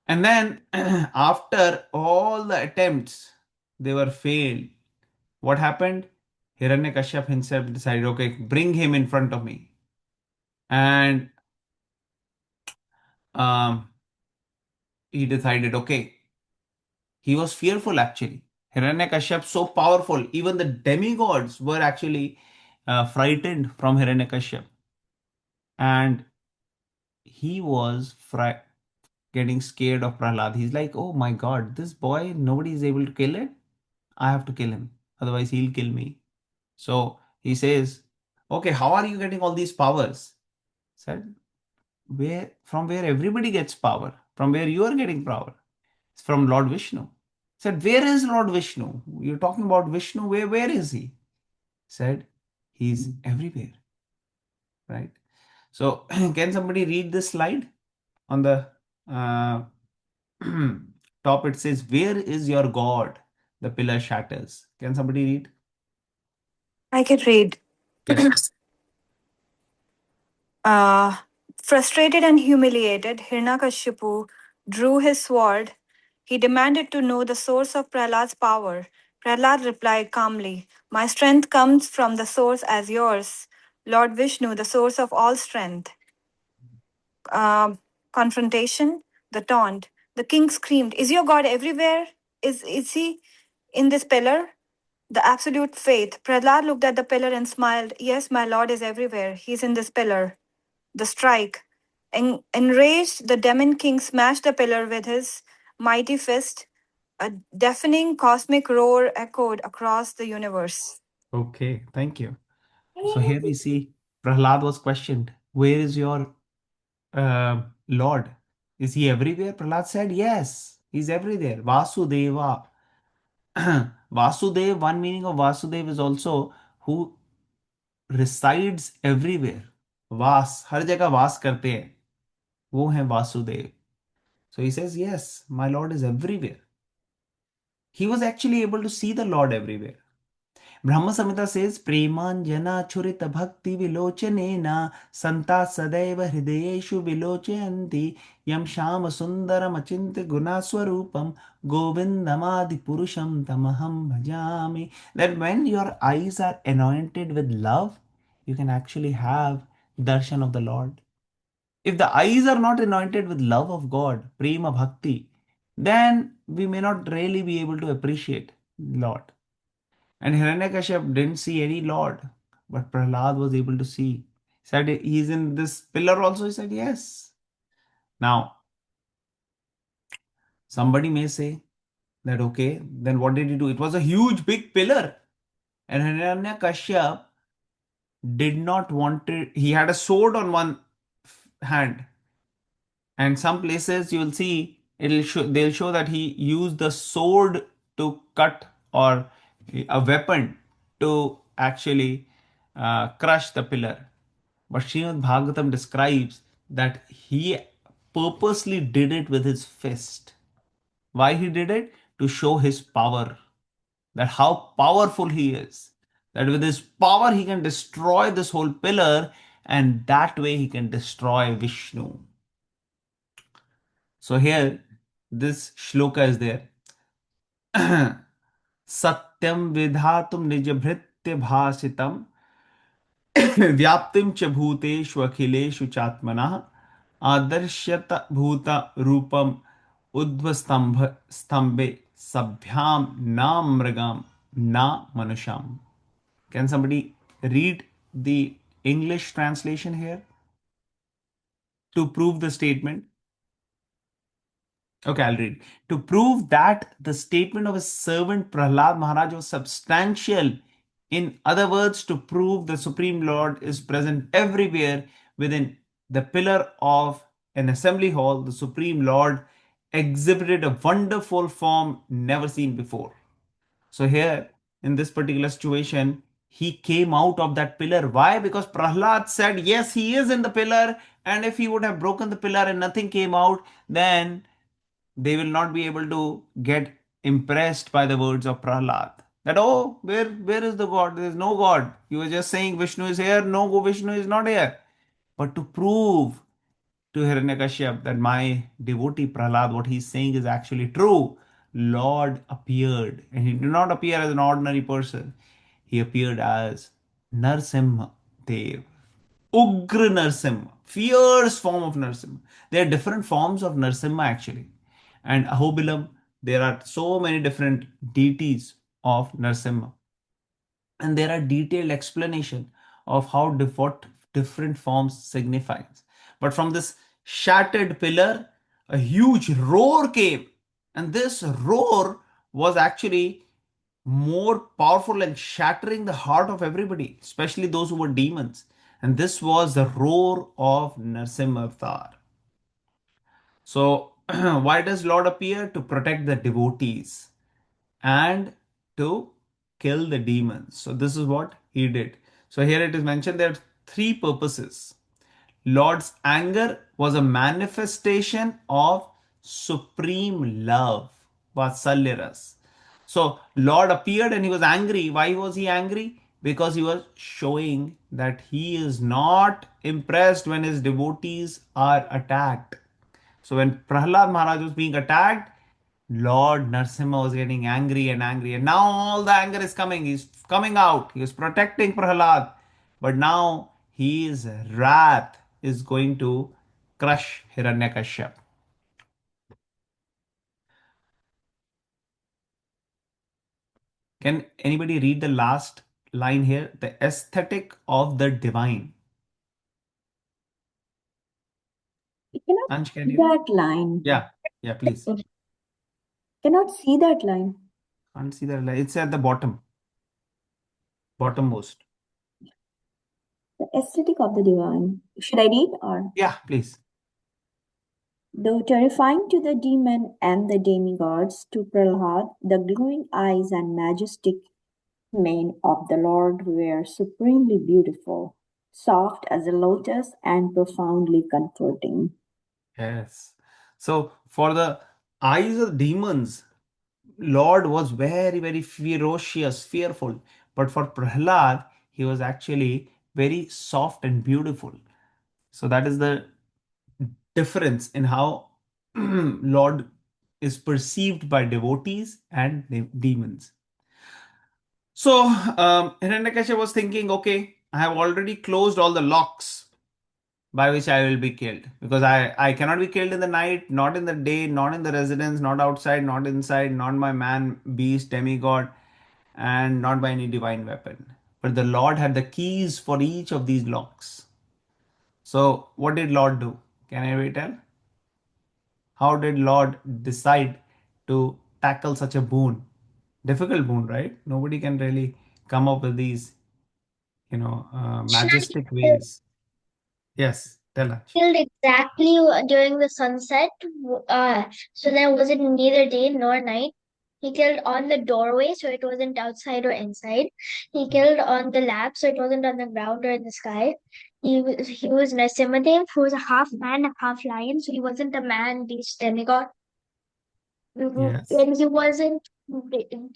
Speaker 1: And then after all the attempts, they were failed. What happened? Hiranyakashyap himself decided, okay, bring him in front of me. And um, he decided, okay, he was fearful actually. Hiranyakashyap so powerful, even the demigods were actually frightened from Hiranyakashyap. And he was getting scared of Prahlad. He's like, oh my god, this boy, nobody is able to kill it. I have to kill him. Otherwise, he'll kill me. So he says, okay, how are you getting all these powers? Said, from where everybody gets power, from where you are getting power. It's from Lord Vishnu. Said, where is Lord Vishnu? You're talking about Vishnu, where is he? Said, he's everywhere. Right? So can somebody read this slide on the uh, top? It says, where is your God? The pillar shatters. Can somebody read?
Speaker 2: I can read.
Speaker 1: Yes.
Speaker 2: Uh, Frustrated and humiliated, Hiranyakashipu drew his sword. He demanded to know the source of Prahlad's power. Prahlad replied calmly, my strength comes from the source as yours, Lord Vishnu, the source of all strength. Uh, Confrontation, the taunt. The king screamed, is your God everywhere? Is he in this pillar? The absolute faith. Prahlad looked at the pillar and smiled. Yes, my Lord is everywhere. He's in this pillar. The strike. Enraged, the demon king smashed the pillar with his mighty fist. A deafening cosmic roar echoed across the universe.
Speaker 1: Okay, thank you. So here we see Prahlad was questioned, where is your Lord? Is he everywhere? Prahlad said, yes, he's everywhere. Vasudeva. Vasudev, one meaning of Vasudev is also who resides everywhere. Vas, हर जगह वास करते हैं, वो है Vasudev. So he says, yes, my Lord is everywhere. He was actually able to see the Lord everywhere. Brahma Samhita says, Premanjana Churita Bhakti Vilochanena Santa Sadaiva Hridayeshu Vilochayanti Yam Shama Sundaram Achinte Gunaswarupam Govindamadi Purusham Tamaham Bhajami. That when your eyes are anointed with love, you can actually have darshan of the Lord. If the eyes are not anointed with love of God, prema bhakti, then we may not really be able to appreciate Lord. And Hiranyakashyap didn't see any Lord, but Prahlad was able to see. He said he's in this pillar also. He said yes. Now, somebody may say that okay, then what did he do? It was a huge big pillar. And Hiranyakashyap did not want it. He had a sword on one hand, and some places you will see they'll show that he used the sword to cut, or a weapon to actually crush the pillar. But Srimad Bhagavatam describes that he purposely did it with his fist. Why he did it? To show his power, that how powerful he is, that with his power he can destroy this whole pillar, and that way he can destroy Vishnu. So here, this shloka is there. Satyam vidhatum nijabhritya bhasitam व्याप्तिं च भूतेषु अखिलेषु चात्मनः आदर्श्यत भूत रूपम उद्भस्तंभ स्तंभे सभ्यां न मृगम न मनुष्यम. Can somebody read the English translation here to prove the statement? Okay, I'll read. To prove that the statement of his servant Prahlad Maharaj was substantial, in other words, to prove the Supreme Lord is present everywhere within the pillar of an assembly hall, the Supreme Lord exhibited a wonderful form never seen before. So, here in this particular situation, he came out of that pillar. Why? Because Prahlad said, yes, he is in the pillar, and if he would have broken the pillar and nothing came out, then they will not be able to get impressed by the words of Prahlad. That, oh, where is the God? There is no God. You were just saying Vishnu is here. No, Vishnu is not here. But to prove to Hiranyakashyap that my devotee Prahlad, what he's saying is actually true, Lord appeared. And he did not appear as an ordinary person. He appeared as Narsimha Dev. Ugra Narsimha, fierce form of Narsimha. There are different forms of Narsimha actually. And Ahobilam, there are so many different deities of Narsimha. And there are detailed explanation of how what different forms signifies. But from this shattered pillar, a huge roar came. And this roar was actually more powerful and shattering the heart of everybody, especially those who were demons. And this was the roar of Narsimha Avatar. So, why does Lord appear? To protect the devotees and to kill the demons. So, this is what he did. So, here it is mentioned there are three purposes. Lord's anger was a manifestation of supreme love, Vatsalyaras. So Lord appeared and he was angry. Why was he angry? Because he was showing that he is not impressed when his devotees are attacked. So when Prahlad Maharaj was being attacked, Lord Narsimha was getting angry and angry. And now all the anger is coming. He's coming out. He was protecting Prahlad. But now his wrath is going to crush Hiranyakashyap. Can anybody read the last line here? The aesthetic of the divine.
Speaker 5: You cannot
Speaker 1: Ansh, can
Speaker 5: see
Speaker 1: you read?
Speaker 5: that line.
Speaker 1: Yeah, please.
Speaker 5: Cannot see that line.
Speaker 1: Can't see that line. It's at the bottom, bottommost.
Speaker 5: The aesthetic of the divine. Should I read or?
Speaker 1: Yeah, please.
Speaker 5: Though terrifying to the demon and the demigods, to Prahlad, the glowing eyes and majestic mane of the Lord were supremely beautiful, soft as a lotus and profoundly comforting.
Speaker 1: Yes. So for the eyes of demons, Lord was very, very ferocious, fearful. But for Prahlad, he was actually very soft and beautiful. So that is the difference in how Lord is perceived by devotees and demons. So Hiranyakashipu was thinking, okay, I have already closed all the locks by which I will be killed because I cannot be killed in the night, not in the day, not in the residence, not outside, not inside, not by man, beast, demigod, and not by any divine weapon. But the Lord had the keys for each of these locks. So what did Lord do? Can anybody tell? How did Lord decide to tackle such a boon? Difficult boon, right? Nobody can really come up with these, majestic ways. Yes, tell us.
Speaker 4: Killed exactly during the sunset, so there wasn't neither day nor night. He killed on the doorway, so it wasn't outside or inside. He killed on the lap, so it wasn't on the ground or in the sky. He was Narasimhadev, who was a half man, half lion, so he wasn't a man, beast, demigod.
Speaker 1: Yes.
Speaker 4: And he wasn't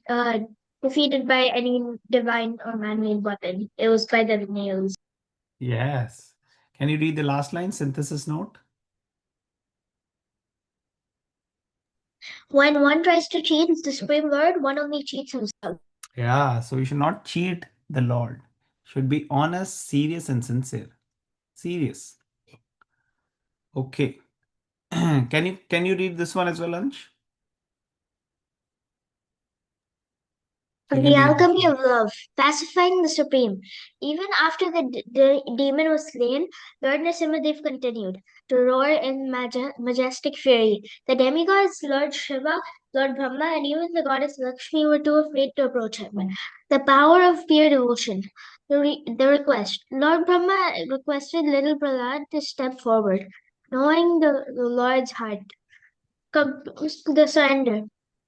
Speaker 4: uh, defeated by any divine or man-made weapon. It was by the nails.
Speaker 1: Yes. Can you read the last line, synthesis note?
Speaker 4: When one tries to cheat the Supreme Lord, one only cheats himself.
Speaker 1: Yeah, so you should not cheat the Lord. should be honest, serious, and sincere. Serious. Okay. Can you read this one as well, Ansh? Can you
Speaker 4: The
Speaker 1: read this
Speaker 4: alchemy
Speaker 1: one?
Speaker 4: of love, pacifying the supreme. Even after the demon was slain, Lord Nrsimhadev continued to roar in majestic fury. The demigods, Lord Shiva, Lord Brahma, and even the goddess Lakshmi were too afraid to approach him. The power of pure devotion. The request. Lord Brahma requested little Prahlad to step forward, knowing the Lord's heart. The surrender.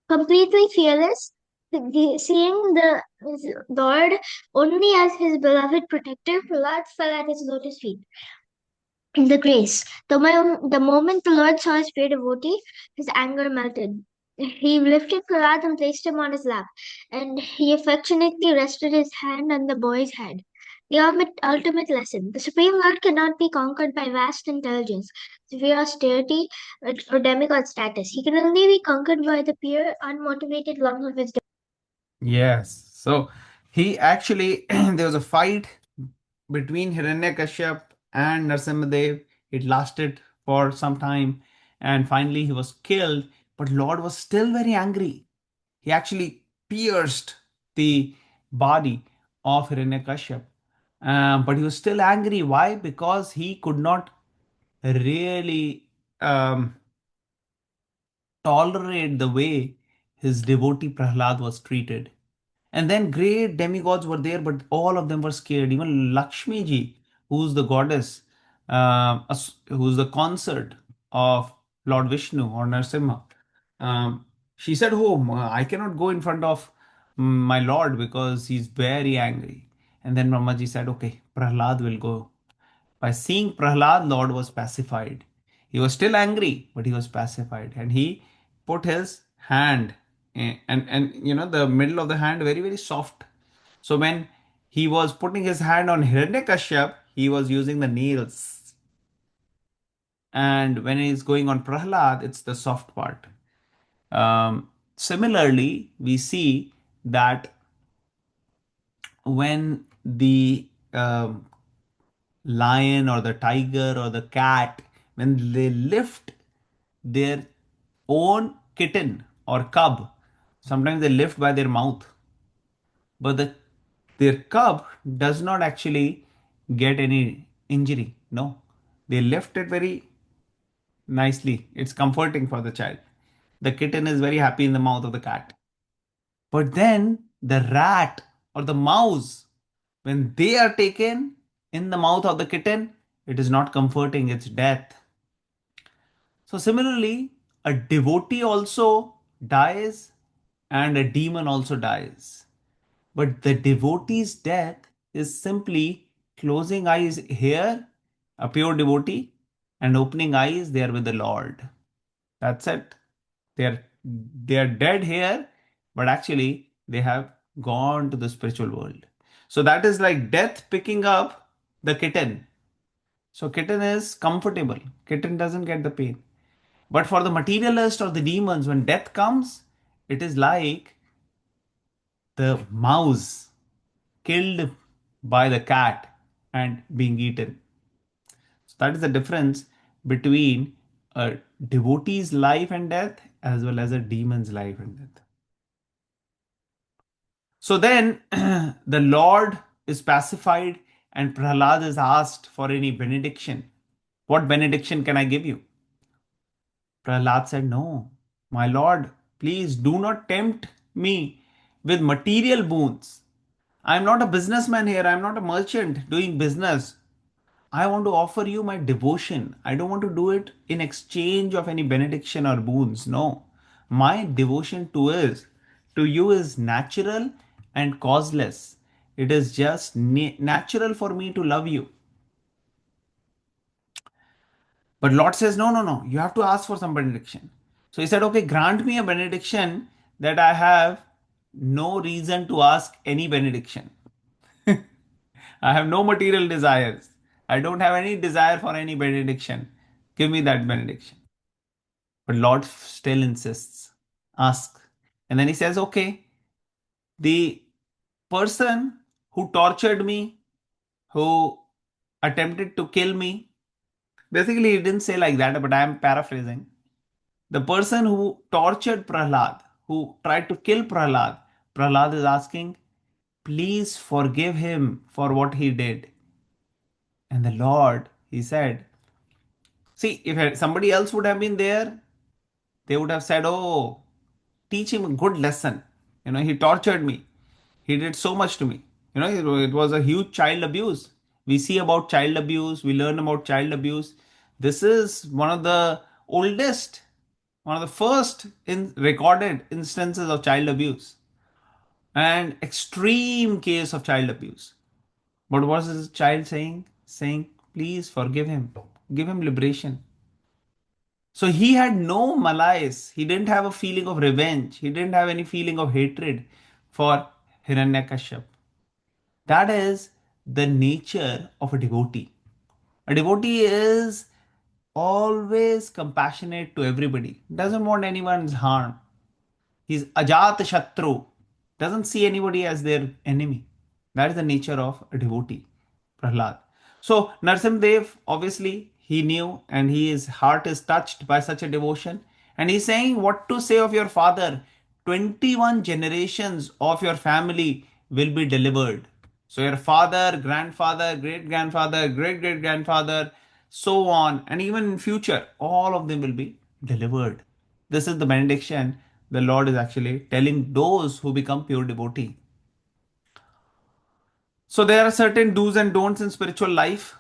Speaker 4: Completely fearless, seeing the Lord only as his beloved protector, Prahlad fell at his lotus feet. The grace. The moment the Lord saw his pure devotee, his anger melted. He lifted Prahlad and placed him on his lap, and he affectionately rested his hand on the boy's head. The ultimate lesson. The Supreme Lord cannot be conquered by vast intelligence, severe austerity, or demigod status. He can only be conquered by the pure, unmotivated love of his.
Speaker 1: Yes. So he actually there was a fight between Hiranyakashyap and Narsimhadev. It lasted for some time, and finally he was killed. But Lord was still very angry. He actually pierced the body of Hiranyakashyap. But he was still angry. Why? Because he could not really tolerate the way his devotee Prahlad was treated. And then great demigods were there, but all of them were scared. Even Lakshmi ji, who's the goddess, who's the consort of Lord Vishnu or Narsimha, she said, "Oh, I cannot go in front of my Lord because he's very angry." And then Brahmaji said, "Okay, Prahlad will go." By seeing Prahlad, Lord was pacified. He was still angry, but he was pacified. And he put his hand and the middle of the hand very, very soft. So when he was putting his hand on Hiranyakashyap, he was using the nails. And when he's going on Prahlad, it's the soft part. Similarly, we see that when the lion or the tiger or the cat, when they lift their own kitten or cub, sometimes they lift by their mouth, but their cub does not actually get any injury. No, they lift it very nicely. It's comforting for the child. The kitten is very happy in the mouth of the cat. But then the rat or the mouse, when they are taken in the mouth of the kitten, it is not comforting, it's death. So, similarly, a devotee also dies and a demon also dies. But the devotee's death is simply closing eyes here, a pure devotee, and opening eyes there with the Lord. That's it. They are dead here, but actually they have gone to the spiritual world. So that is like death picking up the kitten. So kitten is comfortable. Kitten doesn't get the pain. But for the materialist or the demons, when death comes, it is like the mouse killed by the cat and being eaten. So that is the difference between a devotee's life and death as well as a demon's life and death. So then the Lord is pacified and Prahlad is asked for any benediction. What benediction can I give you? Prahlad said, "No, my Lord, please do not tempt me with material boons. I am not a businessman here. I am not a merchant doing business. I want to offer you my devotion. I don't want to do it in exchange of any benediction or boons. No. My devotion to you is natural and causeless. It is just natural for me to love you." But Lord says, "No, no, no. You have to ask for some benediction." So he said, "Okay, grant me a benediction that I have no reason to ask any benediction. I have no material desires. I don't have any desire for any benediction. Give me that benediction." But Lord still insists, "Ask." And then he says, "Okay, the person who tortured me who attempted to kill me. Basically, he didn't say like that, but I am paraphrasing. The person who tortured Prahlad, who tried to kill Prahlad, Prahlad is asking, please forgive him for what he did. And the Lord, he said, see, if somebody else would have been there, they would have said, oh, teach him a good lesson. He tortured me. He did so much to me. It was a huge child abuse. We see about child abuse, we learn about child abuse. This is one of the oldest, one of the first in recorded instances of child abuse and extreme case of child abuse. But what was his child saying? Saying, please forgive him, give him liberation. So he had no malice. He didn't have a feeling of revenge. He didn't have any feeling of hatred for Hiranyakashyap. That is the nature of a devotee. A devotee is always compassionate to everybody, doesn't want anyone's harm. He's Ajat Shatru, doesn't see anybody as their enemy. That is the nature of a devotee, Prahlad. So Narsimdev, obviously, he knew and his heart is touched by such a devotion. And he's saying, what to say of your father? 21 generations of your family will be delivered. So your father, grandfather, great grandfather, great great grandfather, so on, and even in future, all of them will be delivered. This is the benediction the Lord is actually telling those who become pure devotee. So there are certain do's and don'ts in spiritual life.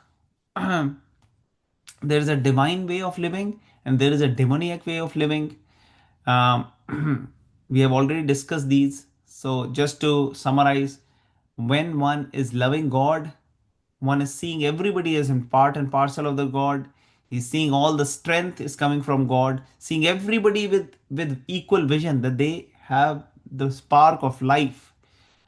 Speaker 1: There is a divine way of living and there is a demoniac way of living. We have already discussed these. So just to summarize, when one is loving God, one is seeing everybody as in part and parcel of the God. He's seeing all the strength is coming from God, seeing everybody with equal vision that they have the spark of life.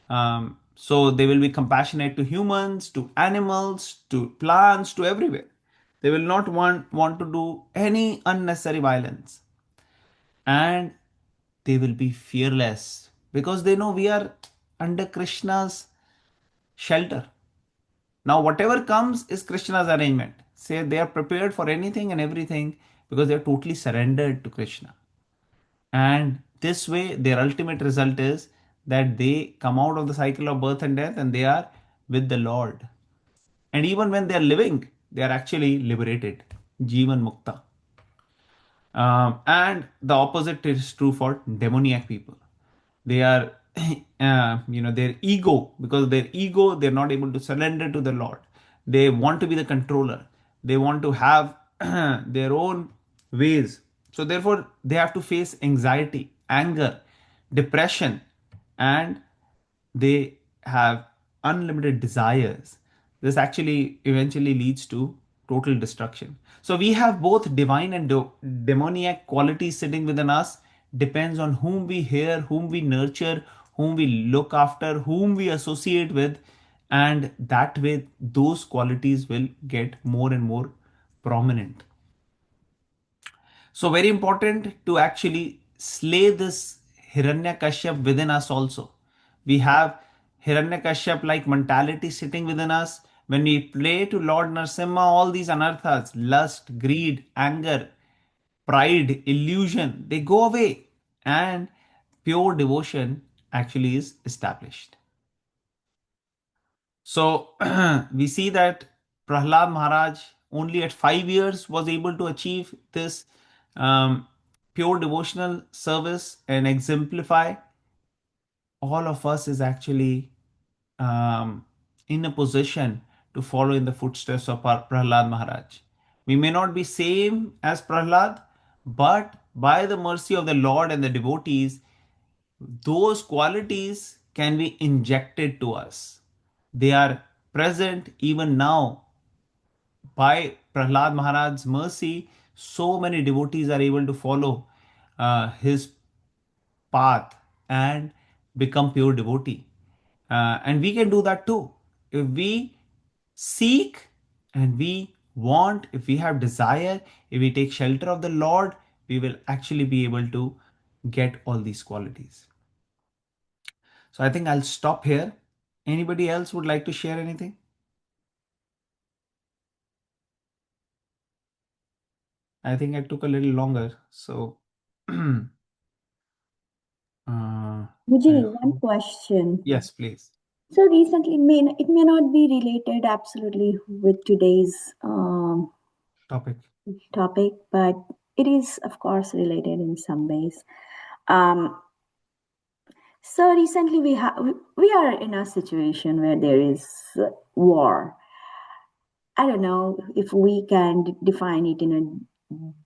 Speaker 1: So they will be compassionate to humans, to animals, to plants, to everywhere. They will not want to do any unnecessary violence. And they will be fearless because they know we are under Krishna's shelter. Now, whatever comes is Krishna's arrangement. Say they are prepared for anything and everything because they are totally surrendered to Krishna. And this way, their ultimate result is that they come out of the cycle of birth and death and they are with the Lord. And even when they are living, they are actually liberated. Jivan Mukta. And the opposite is true for demoniac people. They are, their ego, because their ego, they're not able to surrender to the Lord. They want to be the controller. They want to have their own ways. So therefore, they have to face anxiety, anger, depression, and they have unlimited desires. This actually eventually leads to total destruction. So we have both divine and demoniac qualities sitting within us. Depends on whom we hear, whom we nurture, whom we look after, whom we associate with, and that way those qualities will get more and more prominent. So very important to actually slay this Hiranyakashyap within us also. We have Hiranyakashyap like mentality sitting within us. When we pray to Lord Narsimha, all these anarthas, lust, greed, anger, pride, illusion, they go away and pure devotion actually is established. So we see that Prahlad Maharaj only at 5 years was able to achieve this um, pure devotional service and exemplify. All of us is actually in a position to follow in the footsteps of our Prahlad Maharaj. We may not be same as Prahlad, but by the mercy of the Lord and the devotees, those qualities can be injected to us. They are present even now. By Prahlad Maharaj's mercy, so many devotees are able to follow his path and become pure devotee. And we can do that too. If we seek and we want, if we have desire, if we take shelter of the Lord, we will actually be able to get all these qualities. So I think I'll stop here. Anybody else would like to share anything? I think I took a little longer. So, I
Speaker 5: Vijay, one
Speaker 1: hope.
Speaker 5: question.
Speaker 1: Yes, please.
Speaker 5: So recently, it may not be related absolutely with today's
Speaker 1: Topic.
Speaker 5: topic, but it is, of course, related in some ways. Um, so recently, we are in a situation where there is war. I don't know if we can define it in a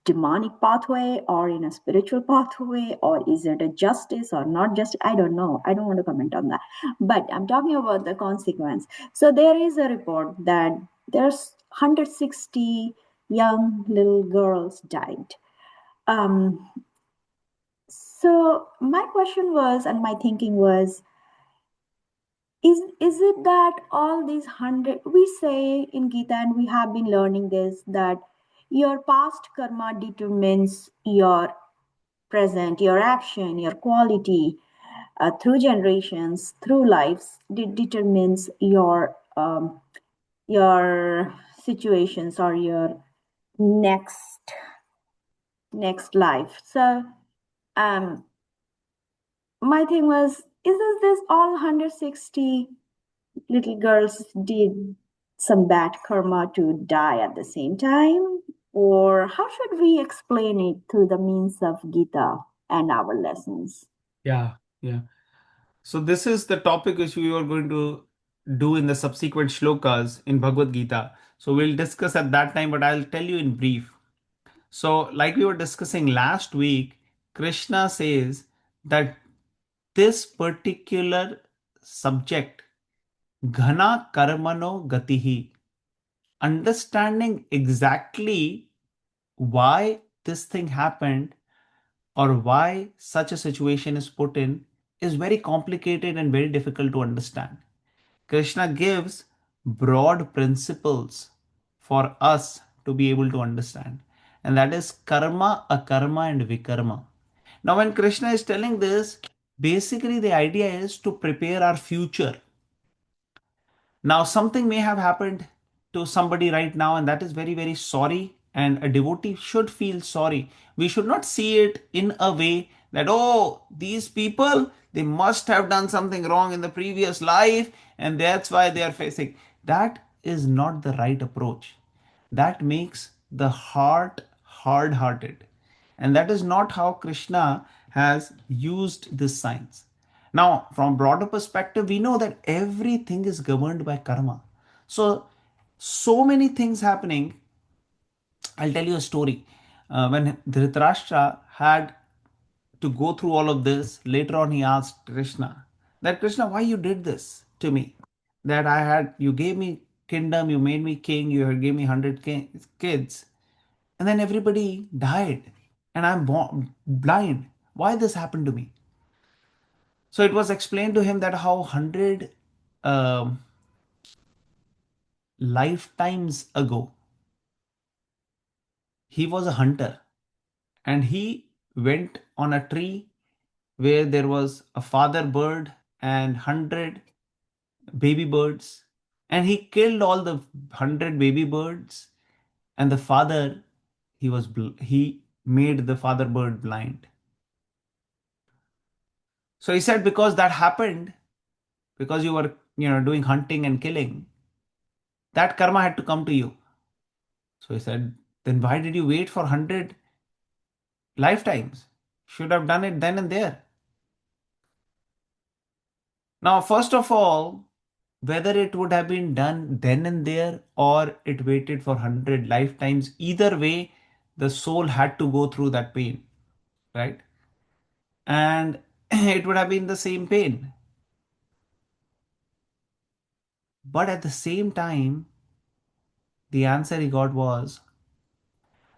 Speaker 5: demonic pathway or in a spiritual pathway, or is it a justice or not just? I don't know. I don't want to comment on that. But I'm talking about the consequence. So there is a report that there's 160 young little girls died. Um, so my question was, and my thinking was, is it that all these hundred, we say in Gita, and we have been learning this, that your past karma determines your present, your action, your quality, through generations, through lives, determines your situations or your next life. So um my thing was, is this all 160 little girls did some bad karma to die at the same time? Or how should we explain it through the means of Gita and our lessons?
Speaker 1: Yeah, yeah. So this is the topic which we are going to do in the subsequent shlokas in Bhagavad Gita. So we'll discuss at that time, but I'll tell you in brief. So, like we were discussing last week, Krishna says that this particular subject, Ghana Karmano Gatihi, understanding exactly why this thing happened or why such a situation is put in, is very complicated and very difficult to understand. Krishna gives broad principles for us to be able to understand, and that is karma, akarma, and vikarma. Now, when Krishna is telling this, basically the idea is to prepare our future. Now, something may have happened to somebody right now, and that is very, very sorry. And a devotee should feel sorry. We should not see it in a way that, oh, these people, they must have done something wrong in the previous life, and that's why they are facing. That is not the right approach. That makes the heart hard hearted. And that is not how Krishna has used this science. Now, from broader perspective, we know that everything is governed by karma. So many things happening. I'll tell you a story. When Dhritarashtra had to go through all of this, later on he asked Krishna that, Krishna, why you did this to me? That you gave me kingdom, you made me king, you gave me 100 kids, and then everybody died, and I'm blind. Why this happened to me? So it was explained to him that how 100 um, lifetimes ago he was a hunter, and he went on a tree where there was a father bird and 100 baby birds, and he killed all the 100 baby birds, and the father, he made the father bird blind. So he said, because that happened, because you were doing hunting and killing, that karma had to come to you. So he said, then why did you wait for 100 lifetimes? Should have done it then and there. Now, first of all, whether it would have been done then and there or it waited for 100 lifetimes, either way, the soul had to go through that pain, right? And it would have been the same pain. But at the same time, the answer he got was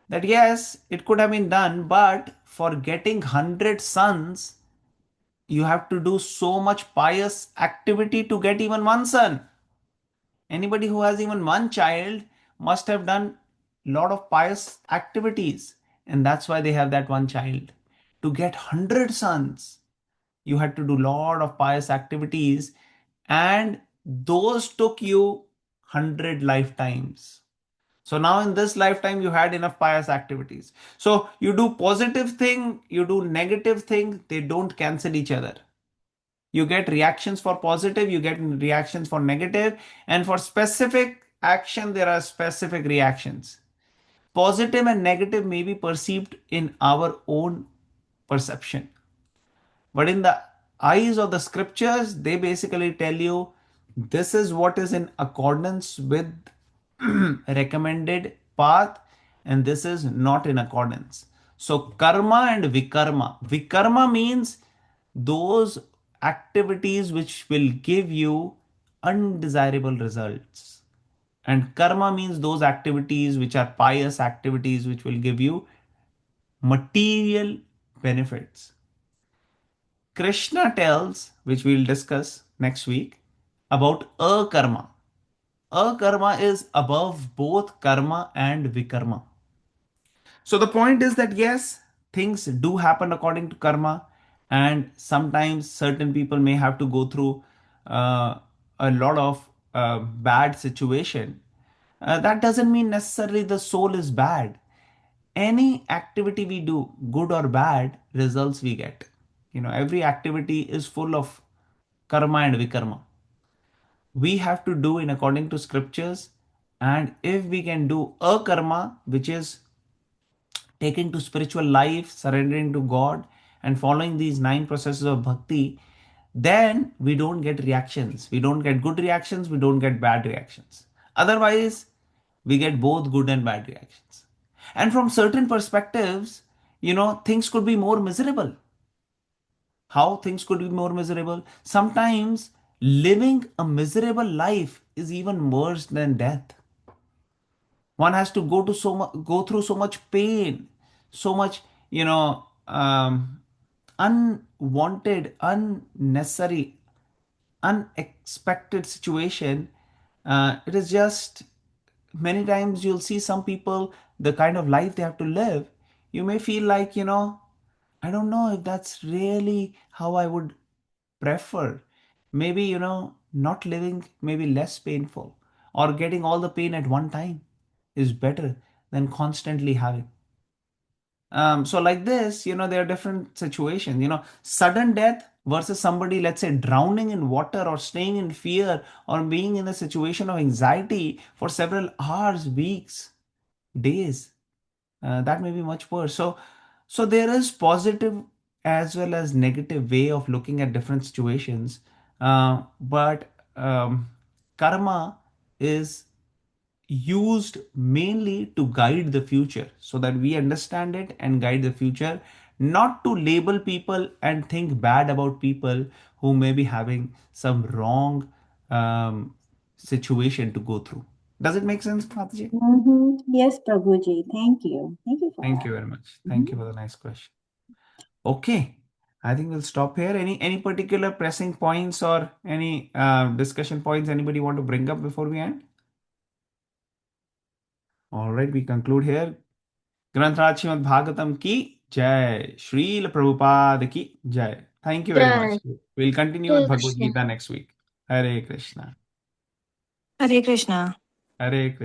Speaker 1: that yes, it could have been done, but for getting 100 sons, you have to do so much pious activity to get even one son. Anybody who has even one child must have done a lot of pious activities, and that's why they have that one child. To get 100 sons, you had to do a lot of pious activities, and those took you 100 lifetimes. So now in this lifetime, you had enough pious activities. So you do positive thing, you do negative thing, they don't cancel each other. You get reactions for positive, you get reactions for negative, and for specific action, there are specific reactions. Positive and negative may be perceived in our own perception. But in the eyes of the scriptures, they basically tell you this is what is in accordance with recommended path, and this is not in accordance. So karma and vikarma. Vikarma means those activities which will give you undesirable results. And karma means those activities which are pious activities which will give you material benefits. Krishna tells, which we'll discuss next week, about akarma. Akarma is above both karma and vikarma. So the point is that yes, things do happen according to karma, and sometimes certain people may have to go through a lot of bad situation. That doesn't mean necessarily the soul is bad. Any activity we do, good or bad, results we get. Every activity is full of karma and vikarma. We have to do in according to scriptures, and if we can do a karma, which is taking to spiritual life, surrendering to God, and following these 9 processes of bhakti, then we don't get reactions. We don't get good reactions, we don't get bad reactions. Otherwise, we get both good and bad reactions. And from certain perspectives, things could be more miserable. How things could be more miserable? Sometimes living a miserable life is even worse than death. One has to go through so much pain, so much, unwanted, unnecessary, unexpected situation. It is just, many times you'll see some people, the kind of life they have to live, you may feel like, I don't know if that's really how I would prefer. Maybe, not living maybe less painful, or getting all the pain at one time is better than constantly having. So like this, there are different situations. Sudden death versus somebody, let's say, drowning in water, or staying in fear, or being in a situation of anxiety for several hours, weeks, days. That may be much worse. So there is positive as well as negative way of looking at different situations. But karma is used mainly to guide the future, so that we understand it and guide the future, not to label people and think bad about people who may be having some wrong situation to go through. Does it make sense, Mataji?
Speaker 5: Yes, Prabhuji. Thank you. Thank you for
Speaker 1: Thank you
Speaker 5: that.
Speaker 1: very much. Thank you
Speaker 5: Mhm.
Speaker 1: for the nice question. Okay, I think we'll stop here. Any particular pressing points or any discussion points anybody want to bring up before we end? All right, we conclude here. ग्रंथराज Shrimad Bhagavatam की जय. श्रील प्रभुपाद की जय. Thank you very much.
Speaker 4: Jai
Speaker 1: We'll continue with Bhagavad
Speaker 4: Krishna.
Speaker 1: Gita next week. Hare Krishna.
Speaker 2: Hare Krishna.
Speaker 1: Hare Krishna.